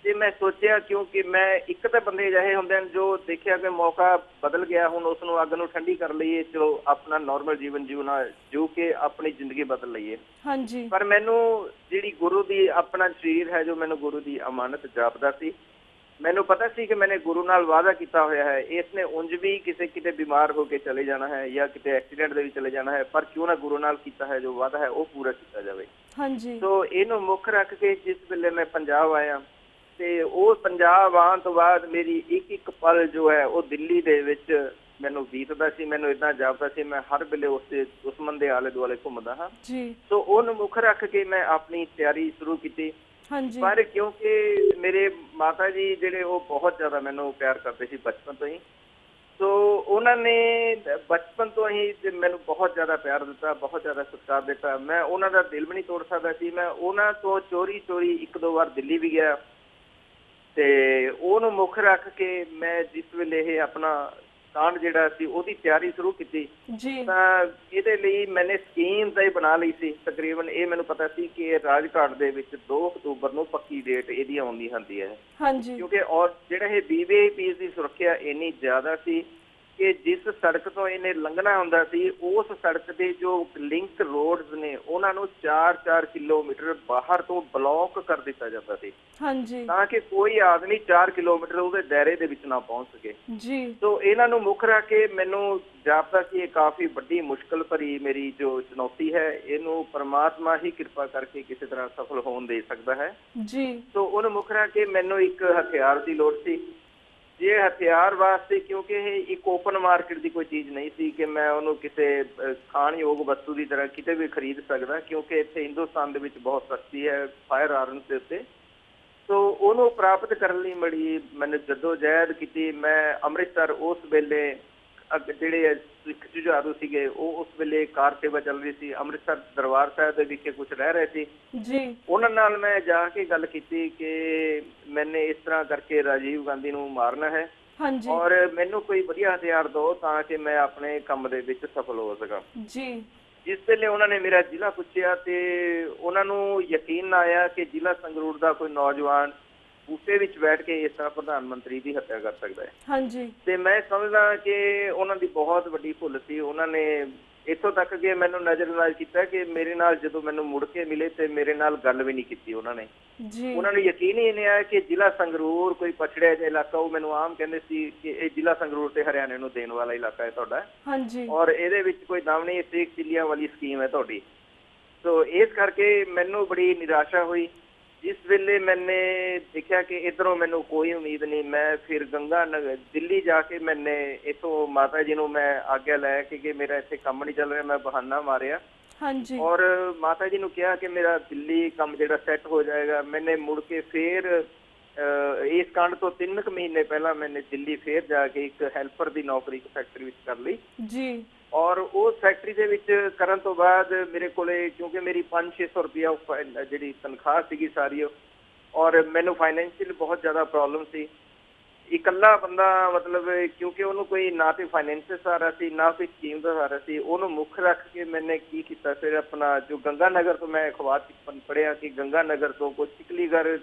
ਤੇ ਮੈਂ ਸੋਚਿਆ ਕਿਉਂਕਿ ਮੈਂ ਇੱਕ ਤਾਂ ਬੰਦੇ ਅਜਿਹੇ ਹੁੰਦੇ ਹਨ ਜੋ ਦੇਖਿਆ ਕਿ ਮੌਕਾ ਬਦਲ ਗਿਆ, ਹੁਣ ਉਸ ਨੂੰ ਅੱਗ ਨੂੰ ਠੰਡੀ ਕਰ ਲਈਏ, ਚਲੋ ਆਪਣਾ ਨੋਰਮਲ ਜੀਵਨ ਜਿਉਣਾ ਜੋ ਕਿ ਆਪਣੀ ਜ਼ਿੰਦਗੀ ਬਦਲ ਲਈਏ। ਹਾਂਜੀ। ਪਰ ਮੈਨੂੰ ਜਿਹੜੀ ਗੁਰੂ ਦੀ ਆਪਣਾ ਸਰੀਰ ਹੈ, ਜੋ ਮੈਨੂੰ ਗੁਰੂ ਦੀ ਅਮਾਨਤ ਜਾਪਦਾ ਸੀ, ਮੈਨੂੰ ਪਤਾ ਸੀ ਕਿ ਮੈਨੇ ਗੁਰੂ ਨਾਲ ਵਾਅਦਾ ਕੀਤਾ ਹੋਇਆ ਹੈ, ਇਸ ਨੇ ਉਂਝ ਵੀ ਕਿਤੇ ਬਿਮਾਰ ਹੋ ਕੇ ਚਲੇ ਜਾਣਾ ਹੈ ਜਾਂ ਕਿਤੇ ਐਕਸੀਡੈਂਟ ਦੇ ਵਿੱਚ ਚਲੇ ਜਾਣਾ ਹੈ, ਪਰ ਕਿਉਂ ਨਾ ਗੁਰੂ ਨਾਲ ਕੀਤਾ ਹੈ ਜੋ ਵਾਅਦਾ ਹੈ ਉਹ ਪੂਰਾ ਕੀਤਾ ਜਾਵੇ। ਹਾਂਜੀ। ਸੋ ਇਹਨੂੰ ਮੁੱਖ ਰੱਖ ਕੇ ਜਿਸ ਵੇਲੇ ਮੈਂ ਪੰਜਾਬ ਆਇਆ ਤੇ ਉਹ ਪੰਜਾਬ ਆਉਣ ਤੋਂ ਬਾਅਦ ਮੇਰੀ ਇੱਕ ਪਲ ਜੋ ਹੈ ਉਹ ਦਿੱਲੀ ਦੇ ਵਿੱਚ ਮੈਨੂੰ ਬੀਤਦਾ ਸੀ। ਮੈਨੂੰ ਏਦਾਂ ਜਾਪਦਾ ਸੀ ਮੈਂ ਹਰ ਵੇਲੇ ਉਸੇ ਦੁਸ਼ਮਣ ਦੇ ਆਲੇ ਦੁਆਲੇ ਘੁੰਮਦਾ ਹਾਂ। ਸੋ ਉਹਨੂੰ ਮੁੱਖ ਰੱਖ ਕੇ ਮੈਂ ਆਪਣੀ ਤਿਆਰੀ ਸ਼ੁਰੂ ਕੀਤੀ। ਪਰ ਕਿਉਂਕਿ ਮੇਰੇ ਮਾਤਾ ਜੀ ਜਿਹੜੇ ਉਹ ਬਹੁਤ ਜ਼ਿਆਦਾ ਮੈਨੂੰ ਪਿਆਰ ਕਰਦੇ ਸੀ ਬਚਪਨ ਤੋਂ ਹੀ, ਸੋ ਉਹਨਾਂ ਨੇ ਬਚਪਨ ਤੋਂ ਹੀ ਮੈਨੂੰ ਬਹੁਤ ਜ਼ਿਆਦਾ ਪਿਆਰ ਦਿੱਤਾ, ਬਹੁਤ ਜ਼ਿਆਦਾ ਸਤਿਕਾਰ ਦਿੱਤਾ। ਮੈਂ ਉਹਨਾਂ ਦਾ ਦਿਲ ਵੀ ਨਹੀਂ ਤੋੜ ਸਕਦਾ ਸੀ। ਮੈਂ ਉਹਨਾਂ ਤੋਂ ਚੋਰੀ 1-2 ਵਾਰ ਦਿੱਲੀ ਵੀ ਗਿਆ ਤੇ ਉਹਨੂੰ ਮੁੱਖ ਰੱਖ ਕੇ ਮੈਂ ਜਿਸ ਵੇਲੇ ਇਹ ਆਪਣਾ ਕਾਂਡ ਜਿਹੜਾ ਸੀ ਉਹਦੀ ਤਿਆਰੀ ਸ਼ੁਰੂ ਕੀਤੀ ਤਾਂ ਇਹਦੇ ਲਈ ਮੈਨੇ ਸਕੀਮ ਤਾਂ ਇਹ ਬਣਾ ਲਈ ਸੀ। ਤਕਰੀਬਨ ਇਹ ਮੈਨੂੰ ਪਤਾ ਸੀ ਕਿ ਰਾਜਘਾਟ ਦੇ ਵਿੱਚ 2 ਅਕਤੂਬਰ ਨੂੰ ਪੱਕੀ ਡੇਟ ਇਹਦੀ ਆਉਂਦੀ ਹੁੰਦੀ ਹੈ, ਕਿਉਂਕਿ ਔਰ ਜਿਹੜਾ ਇਹ ਵੀਵੀਆਈਪੀ ਦੀ ਸੁਰੱਖਿਆ ਇੰਨੀ ਜ਼ਿਆਦਾ ਸੀ ਕਿ ਜਿਸ ਸੜਕ ਤੋਂ ਇਹਨੇ ਲੰਘਣਾ ਹੁੰਦਾ ਸੀ ਉਸ ਸੜਕ ਦੇ ਜੋ ਲਿੰਕ ਰੋਡਸ ਨੇ ਉਹਨਾਂ ਨੂੰ 4-4 ਕਿਲੋਮੀਟਰ ਬਾਹਰ ਤੋਂ ਬਲੌਕ ਕਰ ਦਿੱਤਾ ਜਾਂਦਾ ਸੀ ਤਾਂ ਕਿ ਕੋਈ ਆਦਮੀ 4 ਕਿਲੋਮੀਟਰ ਉਹਦੇ ਦਾਇਰੇ ਦੇ ਵਿੱਚ ਨਾ ਪਹੁੰਚ ਸਕੇ। ਸੋ ਇਹਨਾਂ ਨੂੰ ਮੁੱਖ ਰੱਖ ਕੇ ਮੈਨੂੰ ਜਾਪਦਾ ਕਿ ਇਹ ਕਾਫੀ ਵੱਡੀ ਮੁਸ਼ਕਲ ਭਰੀ ਮੇਰੀ ਜੋ ਚੁਣੌਤੀ ਹੈ, ਇਹਨੂੰ ਪਰਮਾਤਮਾ ਹੀ ਕਿਰਪਾ ਕਰਕੇ ਕਿਸੇ ਤਰ੍ਹਾਂ ਸਫਲ ਹੋਣ ਦੇ ਸਕਦਾ ਹੈ। ਸੋ ਉਹਨੂੰ ਮੁੱਖ ਰੱਖ ਕੇ ਮੈਨੂੰ ਇੱਕ ਹਥਿਆਰ ਦੀ ਲੋੜ ਸੀ। ਜੇ ਹਥਿਆਰ ਵਾਸਤੇ, ਕਿਉਂਕਿ ਇਹ ਇੱਕ ਓਪਨ ਮਾਰਕੀਟ ਦੀ ਕੋਈ ਚੀਜ਼ ਨਹੀਂ ਸੀ ਕਿ ਮੈਂ ਉਹਨੂੰ ਕਿਸੇ ਖਾਣਯੋਗ ਵਸਤੂ ਦੀ ਤਰ੍ਹਾਂ ਕਿਤੇ ਵੀ ਖਰੀਦ ਸਕਦਾ, ਕਿਉਂਕਿ ਇੱਥੇ ਹਿੰਦੁਸਤਾਨ ਦੇ ਵਿੱਚ ਬਹੁਤ ਸਸਤੀ ਹੈ ਫਾਇਰ ਆਰਮਸ ਦੇ ਉੱਤੇ। ਸੋ ਉਹਨੂੰ ਪ੍ਰਾਪਤ ਕਰਨ ਲਈ ਬੜੀ ਮੈਨੂੰ ਜਦੋਜਹਿਦ ਕੀਤੀ। ਮੈਂ ਅੰਮ੍ਰਿਤਸਰ ਉਸ ਵੇਲੇ ਜਿਹੜੇ ਸਿੱਖ ਜੁਝਾਰੂ ਸੀਗੇ ਉਹ ਉਸ ਵੇਲੇ ਕਾਰ ਸੇਵਾ ਚੱਲ ਰਹੀ ਸੀ, ਅੰਮ੍ਰਿਤਸਰ ਦਰਬਾਰ ਸਾਹਿਬ ਦੇ ਵਿਖੇ ਕੁਝ ਰਹਿ ਰਹੇ ਸੀ। ਉਹਨਾਂ ਨਾਲ ਮੈਂ ਜਾ ਕੇ ਗੱਲ ਕੀਤੀ ਕਿ ਮੈਨੇ ਇਸ ਤਰ੍ਹਾਂ ਕਰਕੇ ਰਾਜੀਵ ਗਾਂਧੀ ਨੂੰ ਮਾਰਨਾ ਹੈ ਔਰ ਮੈਨੂੰ ਕੋਈ ਵਧੀਆ ਹਥਿਆਰ ਦਿਓ ਤਾਂ ਕਿ ਮੈਂ ਆਪਣੇ ਕੰਮ ਦੇ ਵਿੱਚ ਸਫਲ ਹੋ ਸਕਾਂ। ਜਿਸ ਵੇਲੇ ਉਹਨਾਂ ਨੇ ਮੇਰਾ ਜ਼ਿਲ੍ਹਾ ਪੁੱਛਿਆ ਤੇ ਉਹਨਾਂ ਨੂੰ ਯਕੀਨ ਆਇਆ ਕਿ ਜ਼ਿਲ੍ਹਾ ਸੰਗਰੂਰ ਦਾ ਕੋਈ ਨੌਜਵਾਨ ਬੂਟੇ ਵਿੱਚ ਬੈਠ ਕੇ ਇਸ ਤਰ੍ਹਾਂ ਪ੍ਰਧਾਨ ਮੰਤਰੀ ਦੀ ਹੱਤਿਆ ਕਰ ਸਕਦਾ ਹੈ। ਤੇ ਮੈਂ ਸਮਝਦਾ ਕਿ ਉਹਨਾਂ ਦੀ ਬਹੁਤ ਵੱਡੀ ਭੁੱਲ ਸੀ। ਉਹਨਾਂ ਨੇ ਇੱਥੋਂ ਤੱਕ ਕਿ ਮੈਨੂੰ ਨਜ਼ਰਅੰਦਾਜ਼ ਕੀਤਾ ਕਿ ਮੇਰੇ ਨਾਲ ਜਦੋਂ ਮੈਨੂੰ ਮੁੜ ਕੇ ਮਿਲੇ ਤੇ ਮੇਰੇ ਨਾਲ ਗੱਲ ਵੀ ਨਹੀਂ ਕੀਤੀ ਉਹਨਾਂ ਨੇ। ਉਹਨਾਂ ਨੂੰ ਯਕੀਨ ਹੀ ਨਹੀਂ ਆਇਆ ਕਿ ਜ਼ਿਲ੍ਹਾ ਸੰਗਰੂਰ ਕੋਈ ਪਛੜਿਆ ਜਿਹਾ ਇਲਾਕਾ, ਉਹ ਮੈਨੂੰ ਆਮ ਕਹਿੰਦੇ ਸੀ ਕਿ ਇਹ ਜ਼ਿਲ੍ਹਾ ਸੰਗਰੂਰ ਤੇ ਹਰਿਆਣੇ ਨੂੰ ਦੇਣ ਵਾਲਾ ਇਲਾਕਾ ਹੈ ਤੁਹਾਡਾ ਔਰ ਇਹਦੇ ਵਿੱਚ ਕੋਈ ਦਮ ਨਹੀਂ, ਸੇਖ ਚਿੱਲੀਆਂ ਵਾਲੀ ਸਕੀਮ ਹੈ ਤੁਹਾਡੀ। ਸੋ ਇਸ ਕਰਕੇ ਮੈਨੂੰ ਬੜੀ ਨਿਰਾਸ਼ਾ ਹੋਈ। ਜਿਸ ਵੇਲੇ ਮੈਨੇ ਦੇਖਿਆ ਕਿ ਇੱਧਰੋਂ ਮੈਨੂੰ ਕੋਈ ਉਮੀਦ ਨਹੀਂ, ਮੈਂ ਫਿਰ ਗੰਗਾ ਨਗਰ ਦਿੱਲੀ ਜਾ ਕੇ ਮੈਨੇ ਇੱਥੋਂ ਮਾਤਾ ਜੀ ਨੂੰ ਮੈਂ ਆਗਿਆ ਲੈ ਕਿ ਮੇਰਾ ਇੱਥੇ ਕੰਮ ਨਹੀਂ ਚੱਲ ਰਿਹਾ, ਮੈਂ ਬਹਾਨਾ ਮਾਰਿਆ ਔਰ ਮਾਤਾ ਜੀ ਨੂੰ ਕਿਹਾ ਕਿ ਮੇਰਾ ਦਿੱਲੀ ਕੰਮ ਜਿਹੜਾ ਸੈੱਟ ਹੋ ਜਾਏਗਾ। ਮੈਨੇ ਮੁੜ ਕੇ ਫਿਰ ਇਸ ਕਾਂਡ ਤੋਂ 3 ਮਹੀਨੇ ਪਹਿਲਾਂ ਮੈਨੇ ਦਿੱਲੀ ਫੇਰ ਜਾ ਕੇ ਇੱਕ ਹੈਲਪਰ ਦੀ ਨੌਕਰੀ ਇੱਕ ਫੈਕਟਰੀ ਵਿੱਚ ਕਰ ਲਈ ਔਰ ਉਸ ਫੈਕਟਰੀ ਦੇ ਵਿੱਚ ਕਰਨ ਤੋਂ ਬਾਅਦ ਮੇਰੇ ਕੋਲੇ, ਕਿਉਂਕਿ ਮੇਰੀ 500-600 ਰੁਪਇਆ ਜਿਹੜੀ ਤਨਖਾਹ ਸੀਗੀ ਸਾਰੀ, ਔਰ ਮੈਨੂੰ ਫਾਈਨੈਂਸ਼ੀਅਲ ਬਹੁਤ ਜ਼ਿਆਦਾ ਪ੍ਰੋਬਲਮ ਸੀ। ਇਕੱਲਾ ਬੰਦਾ ਮਤਲਬ ਕਿਉਂਕਿ ਉਹਨੂੰ ਕੋਈ ਨਾ ਤੇ ਫਾਈਨੈਂਸ ਸਹਾਰਾ ਸੀ ਨਾ ਕੋਈ ਸਕੀਮ ਦਾ ਸਹਾਰਾ ਸੀ, ਉਹਨੂੰ ਮੁੱਖ ਰੱਖ ਕੇ ਮੈंने ਕੀ ਕੀਤਾ ਫਿਰ ਆਪਣਾ ਜੋ ਗੰਗਾ ਨਗਰ ਤੋਂ ਮੈਂ ਅਖਬਾਰ 'ਚ ਪੜ੍ਹਿਆ ਕਿ ਗੰਗਾ ਨਗਰ ਤੋਂ ਕੋਈ ਚਿਕਲੀਗਰ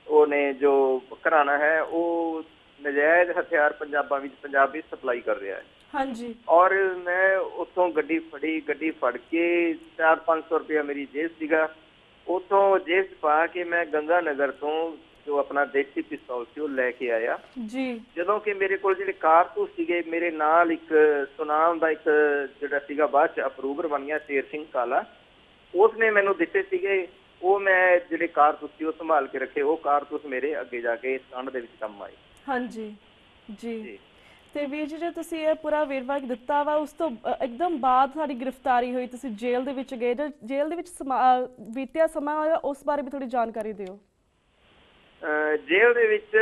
ਉਹਨੇ ਜੋ ਘਰਾਣਾ ਹੈ ਉਹ ਨਜਾਇਜ਼ ਹਥਿਆਰ ਪੰਜਾਬ ਵਿੱਚ ਸਪਲਾਈ ਕਰ ਰਿਹਾ ਹੈ। ਹਾਂਜੀ। ਔਰ ਮੈਂ ਉੱਥੋਂ ਗੱਡੀ ਫੜੀ, ਗੱਡੀ ਫੜ ਕੇ 400-500 ਰੁਪਇਆ ਮੇਰੀ ਜੇਬ ਸੀਗਾ, ਉੱਥੋਂ ਜੇਬ 'ਚ ਪਾ ਕੇ ਮੈਂ ਗੰਗਾ ਨਗਰ ਤੋਂ ਜੋ ਆਪਣਾ ਦੇਸੀ ਪਿਸਤੌਲ ਸੀ ਉਹ ਲੈ ਕੇ ਆਇਆ ਜੀ। ਜਦੋਂ ਕਿ ਮੇਰੇ ਕੋਲ ਜਿਹੜੇ ਕਾਰਤੂਸ ਸੀਗੇ, ਮੇਰੇ ਨਾਲ ਇੱਕ ਸੁਨਾਮ ਦਾ ਇੱਕ ਜਿਹੜਾ ਸੀਗਾ ਬਾਅਦ 'ਚ ਅਪਰੂਵਰ ਬਣ ਗਿਆ ਸ਼ੇਰ ਸਿੰਘ ਕਾਲਾ, ਉਸਨੇ ਮੈਨੂੰ ਦਿੱਤੇ ਸੀਗੇ। ਉਹ ਮੈਂ ਜਿਹੜੇ ਕਾਰਤੂਸ ਸੀ ਉਹ ਸੰਭਾਲ ਕੇ ਰੱਖੇ, ਉਹ ਕਾਰਤੂਸ ਮੇਰੇ ਅੱਗੇ ਜਾ ਕੇ ਇਸ ਕਾਂਡ ਦੇ ਵਿੱਚ ਕੰਮ ਆਏ। ਹਾਂਜੀ ਜੀ। ਤੇ ਵੀਰ ਜੀ, ਜੇ ਤੁਸੀਂ ਇਹ ਪੂਰਾ ਵੇਰਵਾ ਦਿੱਤਾ ਵਾ, ਉਸ ਤੋਂ ਇੱਕਦਮ ਬਾਅਦ ਤੁਹਾਡੀ ਗ੍ਰਿਫਤਾਰੀ ਹੋਈ, ਤੁਸੀਂ ਜੇਲ੍ਹ ਦੇ ਵਿੱਚ ਗਏ, ਜੇਲ੍ਹ ਦੇ ਵਿੱਚ ਬੀਤਿਆ ਸਮਾਂ ਹੋਇਆ ਉਸ ਬਾਰੇ ਵੀ ਥੋੜੀ ਜਾਣਕਾਰੀ ਦਿਓ। ਜੇਲ੍ਹ ਦੇ ਵਿੱਚ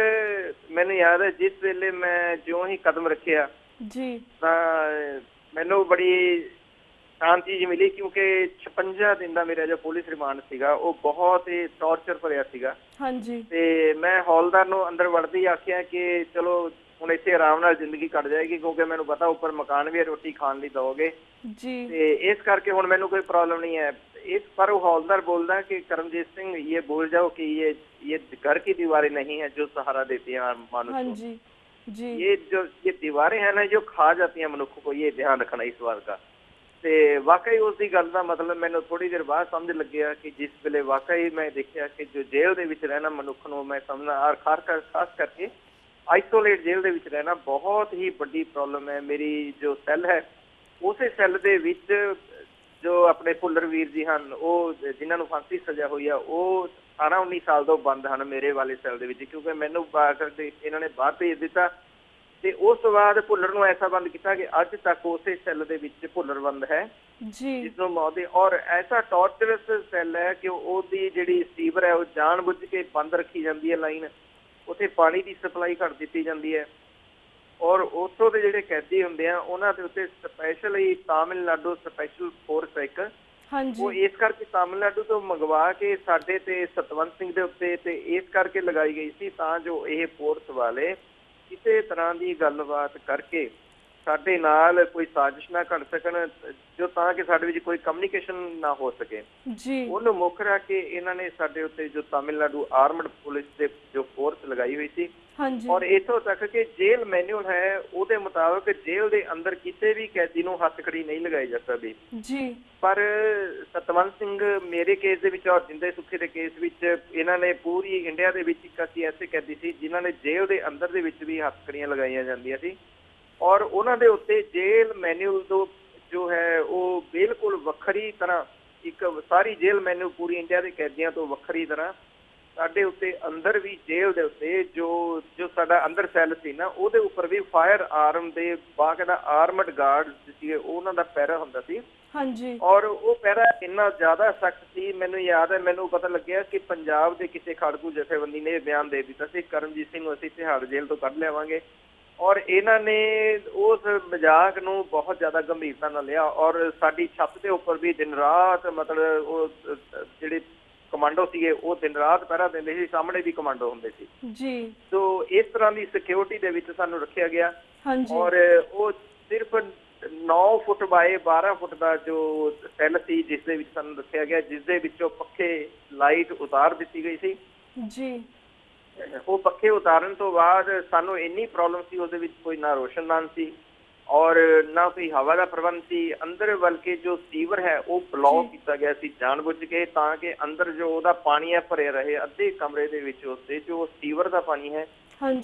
ਮੈਨੂੰ ਯਾਦ ਹੈ ਜਿਸ ਵੇਲੇ ਮੈਂ ਜਿਉਂ ਹੀ ਕਦਮ ਰੱਖਿਆ ਜੀ ਤਾਂ ਮੈਨੂੰ ਬੜੀ ਸ਼ਾਂਤੀ ਜਿਹੀ ਮਿਲੀ, ਕਿਉਂਕਿ 56 ਦਿਨ ਦਾ ਮੇਰਾ ਜੋ ਪੁਲਿਸ ਰਿਮਾਂਡ ਸੀਗਾ ਉਹ ਬਹੁਤ ਹੀ ਟੌਰਚਰ ਭਰਿਆ ਸੀਗਾ। ਹਾਂਜੀ। ਤੇ ਮੈਂ ਹੌਲਦਾਰ ਨੂੰ ਅੰਦਰ ਵੜਦੇ ਹੀ ਆਖਿਆ ਕਿ ਚਲੋ ਹੁਣ ਇੱਥੇ ਆਰਾਮ ਨਾਲ ਜ਼ਿੰਦਗੀ ਕੱਟ ਜਾਏਗੀ, ਕਿਉਂਕਿ ਮੈਨੂੰ ਪਤਾ ਉੱਪਰ ਮਕਾਨ ਵੀ ਹੈ, ਰੋਟੀ ਖਾਣ ਲਈ ਦਓਗੇ ਜੀ, ਤੇ ਇਸ ਕਰਕੇ ਹੁਣ ਮੈਨੂੰ ਕੋਈ ਪ੍ਰੋਬਲਮ ਨਹੀਂ ਹੈ। इस पर वो हौलदार बोलता है कि करमजीत सिंह ये बोल जाओ कि ये घर की दीवारें नहीं है जो सहारा देती हैं मानुष को। जी जी। ये दीवारें हैं ना जो खा जाती हैं मनुष्य को, ये ध्यान रखना इस बात का। ਤੇ ਵਾਕਈ ਉਸ ਦੀ ਗੱਲ ਦਾ ਮਤਲਬ ਮੈਨੂੰ ਥੋੜੀ ਦੇਰ ਬਾਅਦ ਸਮਝ ਲੱਗਿਆ ਕਿ ਜਿਸ ਵੇਲੇ ਵਾਕਈ ਮੈਂ ਦੇਖਿਆ ਕਿ ਜੋ ਜੇਲ੍ਹ ਦੇ ਵਿੱਚ ਰਹਿਣਾ ਮਨੁੱਖ ਨੂੰ ਮੈਂ ਸਮਝਣਾ ਔਰ ਖਾਸ ਕਰਕੇ ਆਈਸੋਲੇਟ ਜੇਲ੍ਹ ਦੇ ਵਿੱਚ ਰਹਿਣਾ ਬਹੁਤ ਹੀ ਵੱਡੀ ਪ੍ਰੋਬਲਮ ਹੈ। ਮੇਰੀ ਜੋ ਸੈੱਲ ਹੈ ਉਸੇ ਸੈੱਲ ਦੇ ਵਿੱਚ ਜੋ ਆਪਣੇ ਭੁੱਲਰ ਵੀਰ ਜੀ ਹਨ, ਉਹ ਜਿਨ੍ਹਾਂ ਨੂੰ ਫਾਂਸੀ ਸਜ਼ਾ ਹੋਈ ਆ, ਉਹ 18-19 ਸਾਲ ਤੋਂ ਬੰਦ ਹਨ ਮੇਰੇ ਵਾਲੇ ਸੈੱਲ ਦੇ ਵਿੱਚ, ਕਿਉਂਕਿ ਮੈਨੂੰ ਇਹਨਾਂ ਨੇ ਬਾਹਰ ਭੇਜ ਦਿੱਤਾ ਤੇ ਉਸ ਤੋਂ ਬਾਅਦ ਭੁੱਲਰ ਨੂੰ ਐਸਾ ਬੰਦ ਕੀਤਾ ਕਿ ਅੱਜ ਤੱਕ ਉਸੇ ਸੈੱਲ ਦੇ ਵਿੱਚ ਭੁੱਲਰ ਬੰਦ ਹੈ ਜੀ, ਜਿਸ ਨੂੰ ਮੌਤ ਦੀ ਔਰ ਐਸਾ ਟੌਰਚਰਸ ਸੈੱਲ ਹੈ ਕਿ ਉਹਦੀ ਜਿਹੜੀ ਸਟੀਵਰ ਹੈ ਉਹ ਜਾਣ-ਬੁੱਝ ਕੇ ਬੰਦ ਰੱਖੀ ਜਾਂਦੀ ਹੈ ਲਾਈਨ, ਉੱਥੇ ਪਾਣੀ ਦੀ ਸਪਲਾਈ ਘੱਟ ਦਿੱਤੀ ਜਾਂਦੀ ਹੈ ਔਰ ਉੱਥੋਂ ਦੇ ਜਿਹੜੇ ਕੈਦੀ ਹੁੰਦੇ ਆ ਉਹਨਾਂ ਦੇ ਉੱਤੇ ਸਪੈਸ਼ਲੀ ਤਾਮਿਲਨਾਡੂ ਸਪੈਸ਼ਲ ਫੋਰਸ ਇੱਕ ਉਹ ਇਸ ਕਰਕੇ ਤਾਮਿਲਨਾਡੂ ਤੋਂ ਮੰਗਵਾ ਕੇ ਸਾਡੇ ਤੇ ਸਤਵੰਤ ਸਿੰਘ ਦੇ ਉੱਤੇ ਤੇ ਇਸ ਕਰਕੇ ਲਗਾਈ ਗਈ ਸੀ ਤਾਂ ਜੋ ਇਹ ਫੋਰਸ ਵਾਲੇ ਕਿਸੇ ਤਰ੍ਹਾਂ ਦੀ ਗੱਲਬਾਤ ਕਰਕੇ ਸਾਡੇ ਨਾਲ ਕੋਈ ਸਾਜ਼ਿਸ਼ ਨਾ ਕਰ ਸਕਣ, ਜੋ ਤਾਂ ਕਿ ਸਾਡੇ ਵਿੱਚ ਕੋਈ ਕਮਿਊਨੀਕੇਸ਼ਨ ਨਾ ਹੋ ਸਕੇ ਜੀ। ਉਹਨੂੰ ਮੁੱਖ ਰੱਖ ਕੇ ਇਹਨਾਂ ਨੇ ਸਾਡੇ ਉੱਤੇ ਜੋ ਤਾਮਿਲਨਾਡੂ ਆਰਮਡ ਪੁਲਿਸ ਦੇ ਜੋ ਫੋਰਸ ਲਗਾਈ ਹੋਈ ਸੀ ਔਰ ਇੱਥੋਂ ਤੱਕ ਕਿ ਜੇਲ੍ਹ ਮੈਨੂਅਲ ਹੈ ਉਹਦੇ ਮੁਤਾਬਕ ਜੇਲ੍ਹ ਦੇ ਅੰਦਰ ਕਿਸੇ ਵੀ ਕੈਦੀ ਨੂੰ ਹੱਥਕੜੀ ਨਹੀਂ ਲਗਾਈ ਜਾ ਸਕਦੀ ਜੀ। ਪਰ ਸਤਵੰਤ ਸਿੰਘ ਮੇਰੇ ਕੇਸ ਦੇ ਵਿੱਚ ਔਰ ਜਿੰਦੇ ਸੁੱਖੇ ਦੇ ਕੇਸ ਵਿੱਚ ਇਹਨਾਂ ਨੇ ਪੂਰੀ ਇੰਡੀਆ ਦੇ ਵਿੱਚ ਇੱਕ ਅਸੀਂ ਐਸੇ ਕੈਦੀ ਸੀ ਜਿਨ੍ਹਾਂ ਨੇ ਜੇਲ੍ਹ ਦੇ ਅੰਦਰ ਦੇ ਵਿੱਚ ਵੀ ਹੱਥਕੜੀਆਂ ਲਗਾਈਆਂ ਜਾਂਦੀਆਂ ਸੀ ਔਰ ਉਹਨਾਂ ਦੇ ਉੱਤੇ ਜੇਲ੍ਹ ਮੈਨੂਅਲ ਤੋਂ ਜੋ ਹੈ ਉਹ ਬਿਲਕੁਲ ਵੱਖਰੀ ਤਰ੍ਹਾਂ ਇੱਕ ਸਾਰੀ ਜੇਲ੍ਹ ਮੈਨੂਅਲ ਪੂਰੀ ਇੰਡੀਆ ਦੇ ਕੈਦੀਆਂ ਤੋਂ ਵੱਖਰੀ ਤਰ੍ਹਾਂ ਸਾਡੇ ਉੱਤੇ ਅੰਦਰ ਵੀ ਜੇਲ੍ਹ ਦੇ ਉੱਤੇ ਜੋ ਸਾਡਾ ਅੰਦਰ ਸੈੱਲ ਸੀ ਨਾ ਉਹਦੇ ਉੱਪਰ ਵੀ ਫਾਇਰ ਆਰਮ ਦੇ ਬਾਕਾਇਦਾ ਆਰਮਡ ਗਾਰਡ ਸੀਗੇ, ਉਹਨਾਂ ਦਾ ਪਹਿਰਾ ਹੁੰਦਾ ਸੀ ਹਾਂਜੀ ਔਰ ਉਹ ਪਹਿਰਾ ਇੰਨਾ ਜ਼ਿਆਦਾ ਸਖਤ ਸੀ। ਮੈਨੂੰ ਯਾਦ ਹੈ, ਮੈਨੂੰ ਪਤਾ ਲੱਗਿਆ ਕਿ ਪੰਜਾਬ ਦੇ ਕਿਸੇ ਖੜਕੂ ਜਥੇਬੰਦੀ ਨੇ ਬਿਆਨ ਦੇ ਦਿੱਤਾ ਸੀ ਕਰਮਜੀਤ ਸਿੰਘ ਨੂੰ ਅਸੀਂ ਤਿਹਾੜ ਜੇਲ੍ਹ ਤੋਂ ਕੱਢ ਲਿਆਵਾਂਗੇ ਔਰ ਇਹਨਾਂ ਨੇ ਉਸ ਮਜ਼ਾਕ ਨੂੰ ਬਹੁਤ ਜ਼ਿਆਦਾ ਗੰਭੀਰਤਾ ਨਾਲ ਲਿਆ ਔਰ ਸਾਡੀ ਛੱਤ ਦੇ ਉੱਪਰ ਵੀ ਦਿਨ ਰਾਤ ਮਤਲਬ ਉਹ ਜਿਹੜੇ ਕਮਾਂਡੋ ਸੀਗੇ ਉਹ ਦਿਨ ਰਾਤ ਪਹਿਰਾ ਦਿੰਦੇ ਸੀ, ਸਾਹਮਣੇ ਵੀ ਕਮਾਂਡੋ ਹੁੰਦੇ ਸੀ ਜੀ। ਸੋ ਇਸ ਤਰ੍ਹਾਂ ਦੀ ਸਿਕਿਉਰਿਟੀ ਦੇ ਵਿੱਚ ਸਾਨੂੰ ਰੱਖਿਆ ਗਿਆ ਔਰ ਉਹ ਸਿਰਫ 9 ਫੁੱਟ ਬਾਏ 12 ਫੁੱਟ ਦਾ ਜੋ ਸੈੱਲ ਸੀ ਜਿਸ ਦੇ ਵਿੱਚ ਸਾਨੂੰ ਰੱਖਿਆ ਗਿਆ, ਜਿਸ ਦੇ ਵਿੱਚੋਂ ਪੱਖੇ ਲਾਈਟ ਉਤਾਰ ਦਿੱਤੀ ਗਈ ਸੀ ਜੀ। ਉਹ ਪੱਖੇ ਉਤਾਰਨ ਤੋਂ ਬਾਅਦ ਸਾਨੂੰ ਇੰਨੀ ਪ੍ਰੋਬਲਮ ਸੀ, ਉਹਦੇ ਵਿੱਚ ਕੋਈ ਨਾ ਰੋਸ਼ਨਦਾਨ ਸੀ ਔਰ ਨਾ ਕੋਈ ਹਵਾ ਦਾ ਪ੍ਰਬੰਧ ਸੀ ਅੰਦਰ, ਬਲਕਿ ਜੋ ਸੀਵਰ ਹੈ ਉਹ ਬਲੌਕ ਕੀਤਾ ਗਿਆ ਸੀ ਜਾਣਬੁੱਝ ਕੇ ਤਾਂ ਕਿ ਅੰਦਰ ਜੋ ਉਹਦਾ ਪਾਣੀ ਹੈ ਭਰਿਆ ਰਹੇ। ਅੱਧੇ ਕਮਰੇ ਦੇ ਵਿੱਚ ਉਸਦੇ ਜੋ ਸੀਵਰ ਦਾ ਪਾਣੀ ਹੈ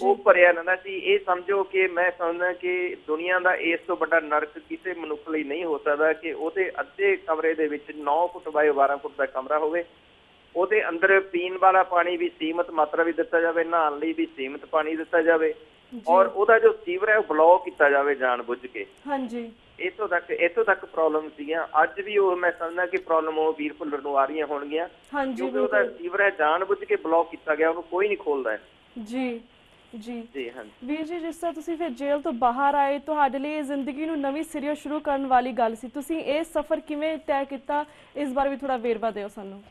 ਉਹ ਭਰਿਆ ਰਹਿੰਦਾ ਸੀ। ਇਹ ਸਮਝੋ ਕਿ ਮੈਂ ਸਮਝਦਾ ਕਿ ਦੁਨੀਆ ਦਾ ਇਸ ਤੋਂ ਵੱਡਾ ਨਰਕ ਕਿਸੇ ਮਨੁੱਖ ਲਈ ਨਹੀਂ ਹੋ ਸਕਦਾ ਕਿ ਉਹਦੇ ਅੱਧੇ ਕਮਰੇ ਦੇ ਵਿੱਚ 9 ਫੁੱਟ ਬਾਏ 12 ਫੁੱਟ ਦਾ ਕਮਰਾ ਹੋਵੇ, ਉਹਦੇ ਅੰਦਰ ਪੀਣ ਵਾਲਾ ਪਾਣੀ ਵੀ ਸੀਮਤ ਮਾਤਰਾ ਵੀ ਦਿੱਤਾ ਜਾਵੇ, ਨਹਾਉਣ ਲਈ ਵੀ ਸੀਮਤ ਪਾਣੀ ਦਿੱਤਾ ਜਾਵੇ ਔਰ ਉਹਦਾ ਜੋ ਸੀਵਰ ਹੈ ਉਹ ਬਲੌਕ ਕੀਤਾ ਜਾਵੇ ਜਾਣਬੁੱਝ ਕੇ ਹਾਂਜੀ। ਇੱਥੋਂ ਤੱਕ ਪ੍ਰੋਬਲਮ ਸੀਗੀਆਂ। ਅੱਜ ਵੀ ਉਹ ਮੈਂ ਸਮਝਦਾ ਕਿ ਪ੍ਰੋਬਲਮ ਉਹ ਵੀਰ ਭੁੱਲਰ ਨੂੰ ਆ ਰਹੀਆਂ ਹੋਣਗੀਆਂ ਕਿਉਂਕਿ ਉਹਦਾ ਸੀਵਰ ਹੈ ਜਾਣਬੁੱਝ ਕੇ ਬਲੌਕ ਕੀਤਾ ਗਿਆ, ਉਹਨੂੰ ਕੋਈ ਨਹੀਂ ਖੋਲਦਾ ਹੈ ਜੀ ਜੀ ਜੀ। ਹਾਂਜੀ ਵੀਰ ਜੀ, ਜਿਸ ਤਰ੍ਹਾਂ ਤੁਸੀਂ ਫਿਰ ਜੇਲ੍ਹ ਤੋਂ ਬਾਹਰ ਆਏ, ਤੁਹਾਡੇ ਲਈ ਜ਼ਿੰਦਗੀ ਨੂੰ ਨਵੀਂ ਸਿਰਿਓਂ ਸ਼ੁਰੂ ਕਰਨ ਵਾਲੀ ਗੱਲ ਸੀ, ਤੁਸੀਂ ਇਹ ਸਫ਼ਰ ਕਿਵੇਂ ਤੈਅ ਕੀਤਾ, ਇਸ ਬਾਰੇ ਵੀ ਥੋੜਾ ਵੇਰਵਾ ਦਿਓ ਸਾਨੂੰ।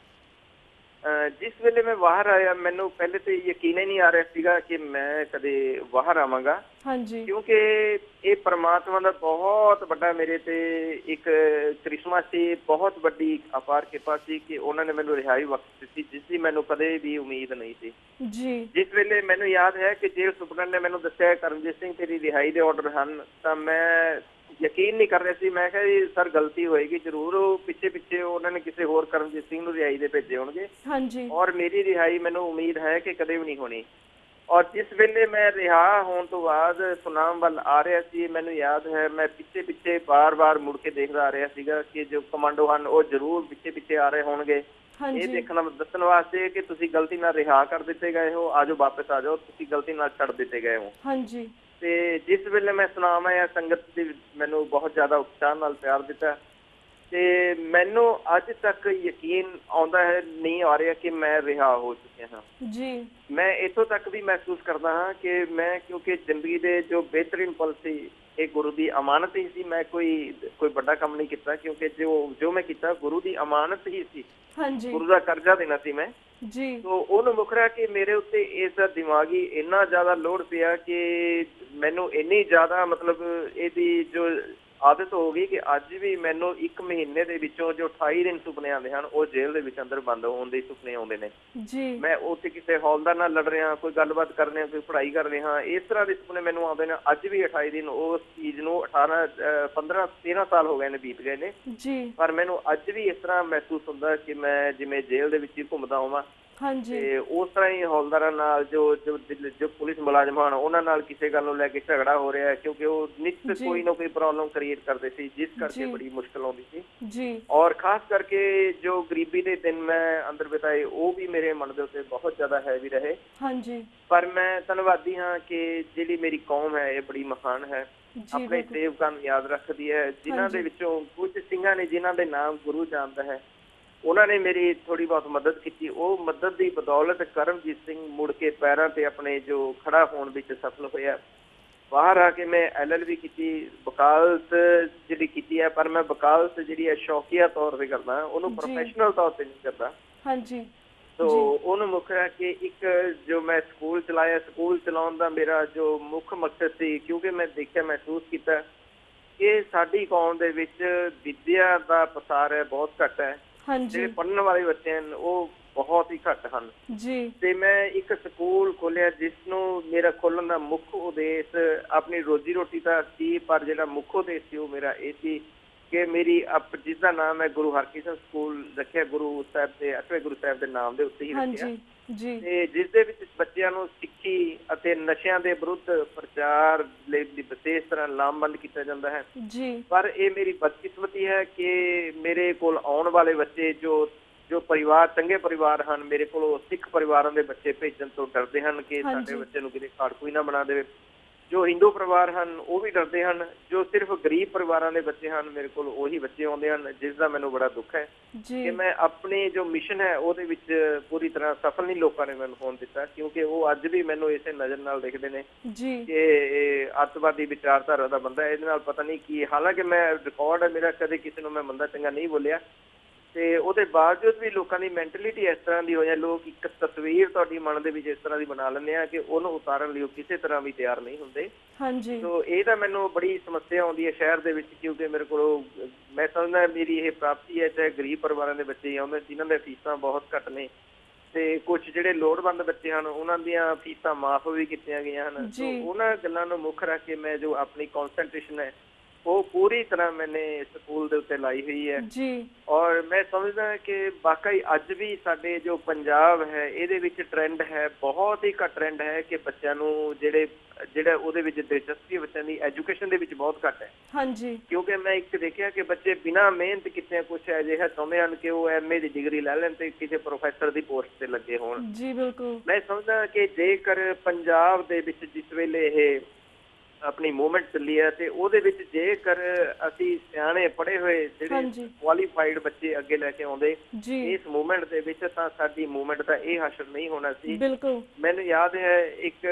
ਜਿਸ ਵੇਲੇ ਮੈਂ ਬਾਹਰ ਆਇਆ ਮੈਨੂੰ ਪਹਿਲੇ ਤੇ ਯਕੀਨ ਹੀ ਨਹੀਂ ਆ ਰਿਹਾ ਸੀਗਾ ਕਿ ਮੈਂ ਕਦੇ ਬਾਹਰ ਆਵਾਂਗਾ। ਹਾਂਜੀ। ਕਿਉਂਕਿ ਇਹ ਪ੍ਰਮਾਤਮਾ ਦਾ ਬਹੁਤ ਵੱਡਾ ਮੇਰੇ ਤੇ ਇੱਕ ਕਰਿਸ਼ਮਾ ਸੀ, ਬਹੁਤ ਵੱਡੀ ਅਪਾਰ ਕਿਰਪਾ ਸੀ ਕਿ ਉਹਨਾਂ ਨੇ ਮੈਨੂੰ ਰਿਹਾਈ ਬਖਸ਼ ਦਿੱਤੀ, ਜਿਸ ਦੀ ਮੈਨੂੰ ਕਦੇ ਵੀ ਉਮੀਦ ਨਹੀਂ ਸੀ ਜੀ। ਜਿਸ ਵੇਲੇ ਮੈਨੂੰ ਯਾਦ ਹੈ ਕਿ ਜੇਲ੍ਹ ਸੁਪਰਡੈਂਟ ਨੇ ਮੈਨੂੰ ਦੱਸਿਆ ਕਰਮਜੀਤ ਸਿੰਘ ਤੇਰੀ ਰਿਹਾਈ ਦੇ ਆਰਡਰ ਹਨ, ਤਾਂ ਮੈਂ ਯਕੀਨ ਨਹੀਂ ਕਰ ਰਿਹਾ ਸੀ। ਮੈਂ ਕਿਹਾ ਜੀ ਸਰ ਗਲਤੀ ਹੋਏਗੀ ਜ਼ਰੂਰ, ਉਹ ਪਿੱਛੇ ਉਹਨਾਂ ਨੇ ਕਿਸੇ ਹੋਰ ਕਰਮਜੀਤ ਸਿੰਘ ਨੂੰ ਰਿਹਾਈ ਦੇ ਭੇਜੇ ਹੋਣਗੇ। ਹਾਂਜੀ। ਔਰ ਮੇਰੀ ਰਿਹਾਈ ਮੈਨੂੰ ਉਮੀਦ ਹੈ ਕਿ ਕਦੇ ਵੀ ਨਹੀਂ ਹੋਣੀ। ਔਰ ਜਿਸ ਵੇਲੇ ਮੈਂ ਰਿਹਾ ਹੋਣ ਤੋਂ ਬਾਅਦ ਸੁਨਾਮ ਵੱਲ ਆ ਰਿਹਾ ਸੀ, ਮੈਨੂੰ ਯਾਦ ਹੈ ਮੈਂ ਪਿੱਛੇ ਬਾਰ-ਬਾਰ ਮੁੜ ਕੇ ਦੇਖਦਾ ਆ ਰਿਹਾ ਸੀਗਾ ਕਿ ਜੋ ਕਮਾਂਡੋ ਹਨ ਉਹ ਜ਼ਰੂਰ ਪਿੱਛੇ ਆ ਰਹੇ ਹੋਣਗੇ, ਇਹ ਦੱਸਣ ਵਾਸਤੇ ਕਿ ਤੁਸੀਂ ਗਲਤੀ ਨਾਲ ਰਿਹਾ ਕਰ ਦਿੱਤੇ ਗਏ ਹੋ, ਆਜੋ ਵਾਪਸ ਆ ਜਾਓ, ਤੁਸੀਂ ਗਲਤੀ ਨਾਲ ਛੱਡ ਦਿੱਤੇ ਗਏ ਹੋ। ਹਾਂਜੀ। ਤੇ ਜਿਸ ਵੇਲੇ ਮੈਂ ਸੁਨਾਮ ਆਇਆ, ਸੰਗਤ ਦੀ ਮੈਨੂੰ ਬਹੁਤ ਜ਼ਿਆਦਾ ਉਤਸ਼ਾਹ ਨਾਲ ਪਿਆਰ ਦਿੱਤਾ ਤੇ ਮੈਨੂੰ ਅੱਜ ਤੱਕ ਯਕੀਨ ਆਉਂਦਾ ਹੈ ਨਹੀਂ ਆ ਰਿਹਾ ਕਿ ਮੈਂ ਰਿਹਾ ਹੋ ਚੁੱਕਿਆ ਹਾਂ ਜੀ। ਮੈਂ ਇੱਥੋਂ ਤੱਕ ਵੀ ਮਹਿਸੂਸ ਕਰਦਾ ਹਾਂ ਕਿ ਮੈਂ ਕਿਉਂਕਿ ਜ਼ਿੰਦਗੀ ਦੇ ਜੋ ਬਿਹਤਰੀਨ ਪਲ ਸੀ ਇਹ ਗੁਰੂ ਦੀ ਅਮਾਨਤ ਹੀ ਸੀ। ਮੈਂ ਕੋਈ ਵੱਡਾ ਕੰਮ ਨਹੀਂ ਕੀਤਾ ਕਿਉਂਕਿ ਜੋ ਮੈਂ ਕੀਤਾ ਗੁਰੂ ਦੀ ਅਮਾਨਤ ਹੀ ਸੀ। ਹਾਂਜੀ। ਗੁਰੂ ਦਾ ਕਰਜ਼ਾ ਦੇਣਾ ਸੀ ਮੈਂ ਜੀ। ਤੋ ਉਹਨੂੰ ਮੁੱਖ ਰਿਹਾ ਕਿ ਮੇਰੇ ਉੱਤੇ ਇਸ ਦਾ ਦਿਮਾਗੀ ਇੰਨਾ ਜ਼ਿਆਦਾ ਲੋਡ ਪਿਆ ਕਿ ਮੈਨੂੰ ਇੰਨੀ ਜ਼ਿਆਦਾ ਮਤਲਬ ਇਹਦੀ ਜੋ ਆਦਤ ਹੋ ਗਈ ਕਿ ਅੱਜ ਵੀ ਮੈਨੂੰ 1 ਮਹੀਨੇ ਦੇ ਵਿੱਚੋਂ ਜੋ 28 ਦਿਨ ਸੁਪਨੇ ਆਉਂਦੇ ਹਨ ਉਹ ਜੇਲ੍ਹ ਦੇ ਵਿੱਚ ਅੰਦਰ ਬੰਦ ਹੋਣ ਦੇ ਸੁਪਨੇ ਆਉਂਦੇ ਨੇ ਜੀ। ਮੈਂ ਉੱਥੇ ਕਿਸੇ ਹੌਲਦਾਰ ਨਾਲ ਲੜ ਰਿਹਾ, ਕੋਈ ਗੱਲਬਾਤ ਕਰ ਰਿਹਾ, ਕੋਈ ਪੜ੍ਹਾਈ ਕਰ ਰਿਹਾ, ਇਸ ਤਰ੍ਹਾਂ ਦੇ ਸੁਪਨੇ ਮੈਨੂੰ ਆਉਂਦੇ ਨੇ। ਅੱਜ ਵੀ 28 ਦਿਨ ਉਸ ਚੀਜ਼ ਨੂੰ 13 ਸਾਲ ਹੋ ਗਏ ਨੇ, ਬੀਤ ਗਏ ਨੇ ਜੀ, ਪਰ ਮੈਨੂੰ ਅੱਜ ਵੀ ਇਸ ਤਰ੍ਹਾਂ ਮਹਿਸੂਸ ਹੁੰਦਾ ਕਿ ਮੈਂ ਜਿਵੇਂ ਜੇਲ੍ਹ ਦੇ ਵਿੱਚ ਹੀ ਘੁੰਮਦਾ ਹੋਵਾਂ। ਹਾਂਜੀ। ਤੇ ਉਸ ਤਰ੍ਹਾਂ ਹੀ ਹੌਲਦਾਰਾਂ ਨਾਲ ਜੋ ਪੁਲਿਸ ਮੁਲਾਜ਼ਮ ਹਨ ਉਹਨਾਂ ਨਾਲ ਕਿਸੇ ਗੱਲ ਨੂੰ ਲੈ ਕੇ ਝਗੜਾ ਹੋ ਰਿਹਾ ਕਿਉਂਕਿ ਉਹ ਨਿਸ਼ਚਿਤ ਕੋਈ ਨਾ ਕੋਈ ਪ੍ਰੋਬਲਮ ਕ੍ਰੀਏਟ ਕਰਦੇ ਸੀ ਜਿਸ ਕਰਕੇ ਬੜੀ ਮੁਸ਼ਕਲ ਆਉਂਦੀ ਸੀ ਜੀ। ਔਰ ਖਾਸ ਕਰਕੇ ਜੋ ਗਰੀਬੀ ਦੇ ਦਿਨ ਮੈਂ ਅੰਦਰ ਬਿਤਾਏ ਉਹ ਵੀ ਮੇਰੇ ਮਨ ਦੇ ਉੱਤੇ ਬਹੁਤ ਜ਼ਿਆਦਾ ਹੈਵੀ ਰਹੇ। ਹਾਂਜੀ। ਪਰ ਮੈਂ ਧੰਨਵਾਦੀ ਹਾਂ ਕਿ ਜਿਹੜੀ ਮੇਰੀ ਕੌਮ ਹੈ ਇਹ ਬੜੀ ਮਹਾਨ ਹੈ, ਆਪਣੇ ਸੇਵਕਾਂ ਨੂੰ ਯਾਦ ਰੱਖਦੀ ਹੈ, ਜਿਨ੍ਹਾਂ ਦੇ ਵਿੱਚੋਂ ਕੁਝ ਸਿੰਘਾਂ ਨੇ ਜਿਨ੍ਹਾਂ ਦੇ ਨਾਮ ਗੁਰੂ ਜਾਣਦਾ ਹੈ ਉਹਨਾਂ ਨੇ ਮੇਰੀ ਥੋੜੀ ਬਹੁਤ ਮਦਦ ਕੀਤੀ। ਉਹ ਮਦਦ ਦੀ ਬਦੌਲਤ ਕਰਮਜੀਤ ਸਿੰਘ ਮੁੜ ਕੇ ਪੈਰਾਂ ਤੇ ਆਪਣੇ ਜੋ ਖੜਾ ਹੋਣ ਵਿੱਚ ਸਫਲ ਹੋਇਆ। ਬਾਹਰ ਆ ਕੇ ਮੈਂ LLB ਕੀਤੀ, ਵਕਾਲਤ ਜਿਹੜੀ ਕੀਤੀ ਹੈ, ਪਰ ਮੈਂ ਵਕਾਲਤ ਜਿਹੜੀ ਹੈ ਸ਼ੌਕੀਆ ਤੌਰ ਤੇ ਕਰਦਾ, ਉਹਨੂੰ ਪ੍ਰੋਫੈਸ਼ਨਲ ਤੌਰ ਤੇ ਨਹੀਂ ਕਰਦਾ। ਹਾਂਜੀ। ਤੋ ਉਹਨੂੰ ਮੁੱਖ ਹੈ ਕਿ ਇੱਕ ਜੋ ਮੈਂ ਸਕੂਲ ਚਲਾਇਆ, ਸਕੂਲ ਚਲਾਉਣ ਦਾ ਮੇਰਾ ਜੋ ਮੁੱਖ ਮਕਸਦ ਸੀ ਕਿਉਂਕਿ ਮੈਂ ਦੇਖਿਆ, ਮਹਿਸੂਸ ਕੀਤਾ ਕਿ ਸਾਡੀ ਕੌਮ ਦੇ ਵਿੱਚ ਵਿੱਦਿਆ ਦਾ ਪਸਾਰ ਹੈ ਬਹੁਤ ਘੱਟ ਹੈ। ਜਿਹੜੇ ਪੜ੍ਹਨ ਵਾਲੇ ਬੱਚੇ ਹਨ ਉਹ ਬਹੁਤ ਹੀ ਘੱਟ ਹਨ ਜੀ। ਤੇ ਮੈਂ ਇੱਕ ਸਕੂਲ ਖੋਲਿਆ ਜਿਸ ਨੂੰ ਮੇਰਾ ਖੋਲਣ ਦਾ ਮੁੱਖ ਉਦੇਸ਼ ਆਪਣੀ ਰੋਜੀ ਰੋਟੀ ਦਾ ਸੀ, ਪਰ ਜਿਹੜਾ ਮੁੱਖ ਉਦੇਸ਼ ਸੀ ਉਹ ਮੇਰਾ ਇਹ ਸੀ ਕਿ ਮੇਰੀ ਜਿਸ ਦਾ ਨਾਮ ਹੈ ਗੁਰੂ ਹਰਕ੍ਰਿਸ਼ਨ ਸਕੂਲ ਰੱਖਿਆ, ਗੁਰੂ ਸਾਹਿਬ ਦੇ 8ਵੇਂ ਗੁਰੂ ਸਾਹਿਬ ਦੇ ਨਾਮ ਦੇ ਉੱਤੇ ਹੀ ਰੱਖਿਆ ਜੀ। ਤੇ ਜਿਸ ਦੇ ਵਿੱਚ ਬੱਚਿਆਂ ਨੂੰ ਸਿੱਖੀ ਅਤੇ ਨਸ਼ਿਆਂ ਦੇ ਵਿਰੁੱਧ ਪ੍ਰਚਾਰ ਲਈ ਵਿਸ਼ੇਸ਼ ਤਰ੍ਹਾਂ ਲਾਮਬੰਦ ਕੀਤਾ ਜਾਂਦਾ ਹੈ ਜੀ। ਪਰ ਇਹ ਮੇਰੀ ਬਦਕਿਸਮਤੀ ਹੈ ਕਿ ਮੇਰੇ ਕੋਲ ਆਉਣ ਵਾਲੇ ਬੱਚੇ ਜੋ ਪਰਿਵਾਰ ਚੰਗੇ ਪਰਿਵਾਰ ਹਨ, ਮੇਰੇ ਕੋਲ ਸਿੱਖ ਪਰਿਵਾਰਾਂ ਦੇ ਬੱਚੇ ਭੇਜਣ ਤੋਂ ਡਰਦੇ ਹਨ ਕਿ ਸਾਡੇ ਬੱਚੇ ਨੂੰ ਕਿਤੇ ਖਾੜਕੂ ਨਾ ਬਣਾ ਦੇਵੇ। ਜੋ ਹਿੰਦੂ ਪਰਿਵਾਰ ਹਨ ਉਹ ਵੀ ਡਰਦੇ ਹਨ, ਜੋ ਸਿਰਫ ਗਰੀਬ ਪਰਿਵਾਰਾਂ ਦੇ ਬੱਚੇ ਹਨ ਮੇਰੇ ਕੋਲ ਉਹੀ ਬੱਚੇ ਆਉਂਦੇ ਹਨ, ਜਿਸ ਦਾ ਮੈਨੂੰ ਬੜਾ ਦੁੱਖ ਹੈ ਕਿ ਮੈਂ ਆਪਣੀ ਜੋ ਮਿਸ਼ਨ ਹੈ ਉਹਦੇ ਵਿੱਚ ਪੂਰੀ ਤਰ੍ਹਾਂ ਸਫਲ ਨਹੀਂ ਲੋਕਾਂ ਨੇ ਮੈਨੂੰ ਹੋਣ ਦਿੱਤਾ ਕਿਉਂਕਿ ਉਹ ਅੱਜ ਵੀ ਮੈਨੂੰ ਇਸੇ ਨਜ਼ਰ ਨਾਲ ਦੇਖਦੇ ਨੇ ਕਿ ਇਹ ਅੱਤਵਾਦੀ ਵਿਚਾਰਧਾਰਾ ਦਾ ਬੰਦਾ, ਇਹਦੇ ਨਾਲ ਪਤਾ ਨਹੀਂ ਕੀ। ਹਾਲਾਂਕਿ ਮੈਂ ਰਿਕਾਰਡ ਹੈ ਮੇਰਾ, ਕਦੇ ਕਿਸੇ ਨੂੰ ਮੈਂ ਮੰਦਾ ਚੰਗਾ ਨਹੀਂ ਬੋਲਿਆ ਤੇ ਉਹਦੇ ਬਾਵਜੂਦ ਵੀ ਲੋਕਾਂ ਦੀ ਮੈਂਟਲਿਟੀ ਇਸ ਤਰ੍ਹਾਂ ਦੀ ਹੋ ਜਾਏ, ਲੋਕ ਇੱਕ ਤਸਵੀਰ ਤੁਹਾਡੀ ਮਨ ਦੇ ਵਿੱਚ ਇਸ ਤਰ੍ਹਾਂ ਦੀ ਬਣਾ ਲੈਂਦੇ ਆ ਕਿ ਉਹਨੂੰ ਉਤਾਰਨ ਲਈ ਉਹ ਕਿਸੇ ਤਰ੍ਹਾਂ ਵੀ ਤਿਆਰ ਨਹੀਂ ਹੁੰਦੇ। ਹਾਂਜੀ। ਸੋ ਇਹ ਤਾਂ ਮੈਨੂੰ ਬੜੀ ਸਮੱਸਿਆ ਆਉਂਦੀ ਹੈ ਸ਼ਹਿਰ ਦੇ ਵਿੱਚ ਕਿਉਂਕਿ ਮੇਰੇ ਕੋਲ ਮੈਂ ਸਮਝਦਾ ਮੇਰੀ ਇਹ ਪ੍ਰਾਪਤੀ ਹੈ, ਚਾਹੇ ਗਰੀਬ ਪਰਿਵਾਰਾਂ ਦੇ ਬੱਚੇ ਆਉਂਦੇ ਜਿਨ੍ਹਾਂ ਦੀਆਂ ਫੀਸਾਂ ਬਹੁਤ ਘੱਟ ਨੇ ਤੇ ਕੁਝ ਜਿਹੜੇ ਲੋੜਵੰਦ ਬੱਚੇ ਹਨ ਉਹਨਾਂ ਦੀਆਂ ਫੀਸਾਂ ਮਾਫ ਵੀ ਕੀਤੀਆਂ ਗਈਆਂ ਹਨ। ਉਹਨਾਂ ਗੱਲਾਂ ਨੂੰ ਮੁੱਖ ਰੱਖ ਕੇ ਮੈਂ ਜੋ ਆਪਣੀ ਕੌਨਸੈਂਟਰੇਸ਼ਨ ਹੈ ਉਹ ਪੂਰੀ ਤਰ੍ਹਾਂ ਮੈਨੇ ਸਕੂਲ ਦੇ ਉੱਤੇ ਲਾਈ ਹੋਈ ਹੈ ਜੀ। ਔਰ ਮੈਂ ਸਮਝਦਾ ਕਿ ਵਾਕਈ ਅੱਜ ਵੀ ਸਾਡੇ ਜੋ ਪੰਜਾਬ ਹੈ ਇਹਦੇ ਵਿੱਚ ਟ੍ਰੈਂਡ ਹੈ, ਬਹੁਤ ਹੀ ਘੱਟ ਟ੍ਰੈਂਡ ਹੈ ਕਿ ਬੱਚਿਆਂ ਨੂੰ ਜਿਹੜਾ ਉਹਦੇ ਵਿੱਚ ਦਿਲਚਸਪੀ ਬੱਚਿਆਂ ਦੀ ਐਜੂਕੇਸ਼ਨ ਦੇ ਵਿੱਚ ਬਹੁਤ ਘੱਟ ਹੈ। ਹਾਂਜੀ। ਕਿਉਂਕਿ ਮੈਂ ਇੱਕ ਦੇਖਿਆ ਕਿ ਬੱਚੇ ਬਿਨਾਂ ਮਿਹਨਤ ਕੀਤੇ ਕੁਝ ਅਜਿਹਾ ਚਾਹੁੰਦੇ ਹਨ ਕਿ ਉਹ MA ਦੀ ਡਿਗਰੀ ਲੈ ਲੈਣ ਤੇ ਕਿਸੇ ਪ੍ਰੋਫੈਸਰ ਦੀ ਪੋਸਟ ਤੇ ਲੱਗੇ ਹੋਣ ਜੀ। ਬਿਲਕੁਲ। ਮੈਂ ਸਮਝਦਾ ਕਿ ਜੇਕਰ ਪੰਜਾਬ ਦੇ ਵਿੱਚ ਜਿਸ ਵੇਲੇ ਇਹ ਆਪਣੀ ਮੂਵਮੈਂਟ ਚੱਲੀ ਹੈ ਤੇ ਉਹਦੇ ਵਿੱਚ ਜੇਕਰ ਅਸੀਂ ਸਿਆਣੇ ਪੜ੍ਹੇ ਹੋਏ ਜਿਹੜੇ ਕੁਆਲੀਫਾਈਡ ਬੱਚੇ ਅੱਗੇ ਲੈ ਕੇ ਆਉਂਦੇ ਇਸ ਮੂਵਮੈਂਟ ਦੇ ਵਿੱਚ ਤਾਂ ਸਾਡੀ ਮੂਵਮੈਂਟ ਦਾ ਇਹ ਹਾਸਲ ਨਹੀਂ ਹੋਣਾ ਸੀ। ਬਿਲਕੁਲ। ਮੈਨੂੰ ਯਾਦ ਹੈ ਇੱਕ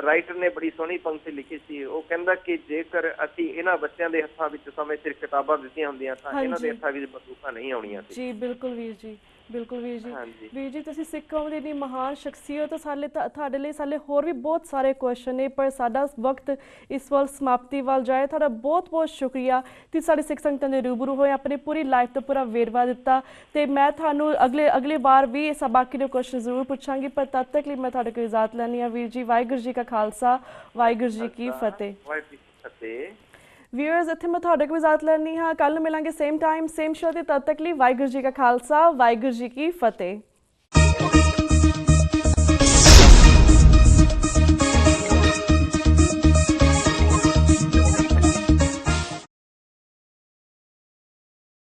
ਰਾਈਟਰ ਨੇ ਬੜੀ ਸੋਹਣੀ ਪੰਕਤੀ ਲਿਖੀ ਸੀ, ਉਹ ਕਹਿੰਦਾ ਕਿ ਜੇਕਰ ਅਸੀਂ ਇਹਨਾਂ ਬੱਚਿਆਂ ਦੇ ਹੱਥਾਂ ਵਿੱਚ ਸਮੇਂ ਸਿਰ ਕਿਤਾਬਾਂ ਦਿੱਤੀਆਂ ਹੁੰਦੀਆਂ ਤਾਂ ਇਹਨਾਂ ਦੇ ਹੱਥਾਂ ਵਿੱਚ ਬੰਦੂਕਾਂ ਨਹੀਂ ਆਉਣੀਆਂ ਸੀ ਜੀ। ਬਿਲਕੁਲ ਵੀਰ ਜੀ। ਬਿਲਕੁਲ ਵੀਰ ਜੀ। ਹਾਂਜੀ ਵੀਰ ਜੀ ਤੁਸੀਂ ਸਿੱਖ ਕੌਮ ਦੀ ਇੰਨੀ ਮਹਾਨ ਸ਼ਖਸੀਅਤ ਹੋ, ਤੁਹਾਡੇ ਲਈ ਸਾਡੇ ਹੋਰ ਵੀ ਬਹੁਤ ਸਾਰੇ ਕੁਐਸਚਨ ਨੇ, ਪਰ ਸਾਡਾ ਵਕਤ ਇਸ ਵੱਲ ਸਮਾਪਤੀ ਵੱਲ ਜਾਏ। ਤੁਹਾਡਾ ਬਹੁਤ ਬਹੁਤ ਸ਼ੁਕਰੀਆ ਕਿ ਸਾਡੇ ਸਿੱਖ ਸੰਗਤਾਂ ਦੇ ਰੂਬਰੂ ਹੋਏ, ਆਪਣੀ ਪੂਰੀ ਲਾਈਫ ਦਾ ਪੂਰਾ ਵੇਰਵਾ ਦਿੱਤਾ। ਤੇ ਮੈਂ ਤੁਹਾਨੂੰ ਅਗਲੀ ਵਾਰ ਵੀ ਇਹ ਬਾਕੀ ਦੇ ਕੁਐਸਚਨ ਜ਼ਰੂਰ ਪੁੱਛਾਂਗੀ, ਪਰ ਤਦ ਤੱਕ ਲਈ ਮੈਂ ਤੁਹਾਡੇ ਕੋਲ ਇਜਾਜ਼ਤ ਲੈਣੀ ਆ ਵੀਰ ਜੀ। ਵਾਹਿਗੁਰੂ ਜੀ ਕਾ ਖਾਲਸਾ, ਵਾਹਿਗੁਰੂ ਜੀ ਕੀ ਫਤਿਹ। व्यूअर्स इत्थे मैं तुहाडे कोल इजाजत लैनी हाँ। कल मिलांगे सेम टाइम सेम शो ते, तद तक लिए वाहिगुरू जी का खालसा, वाहिगुरू जी की फतेह।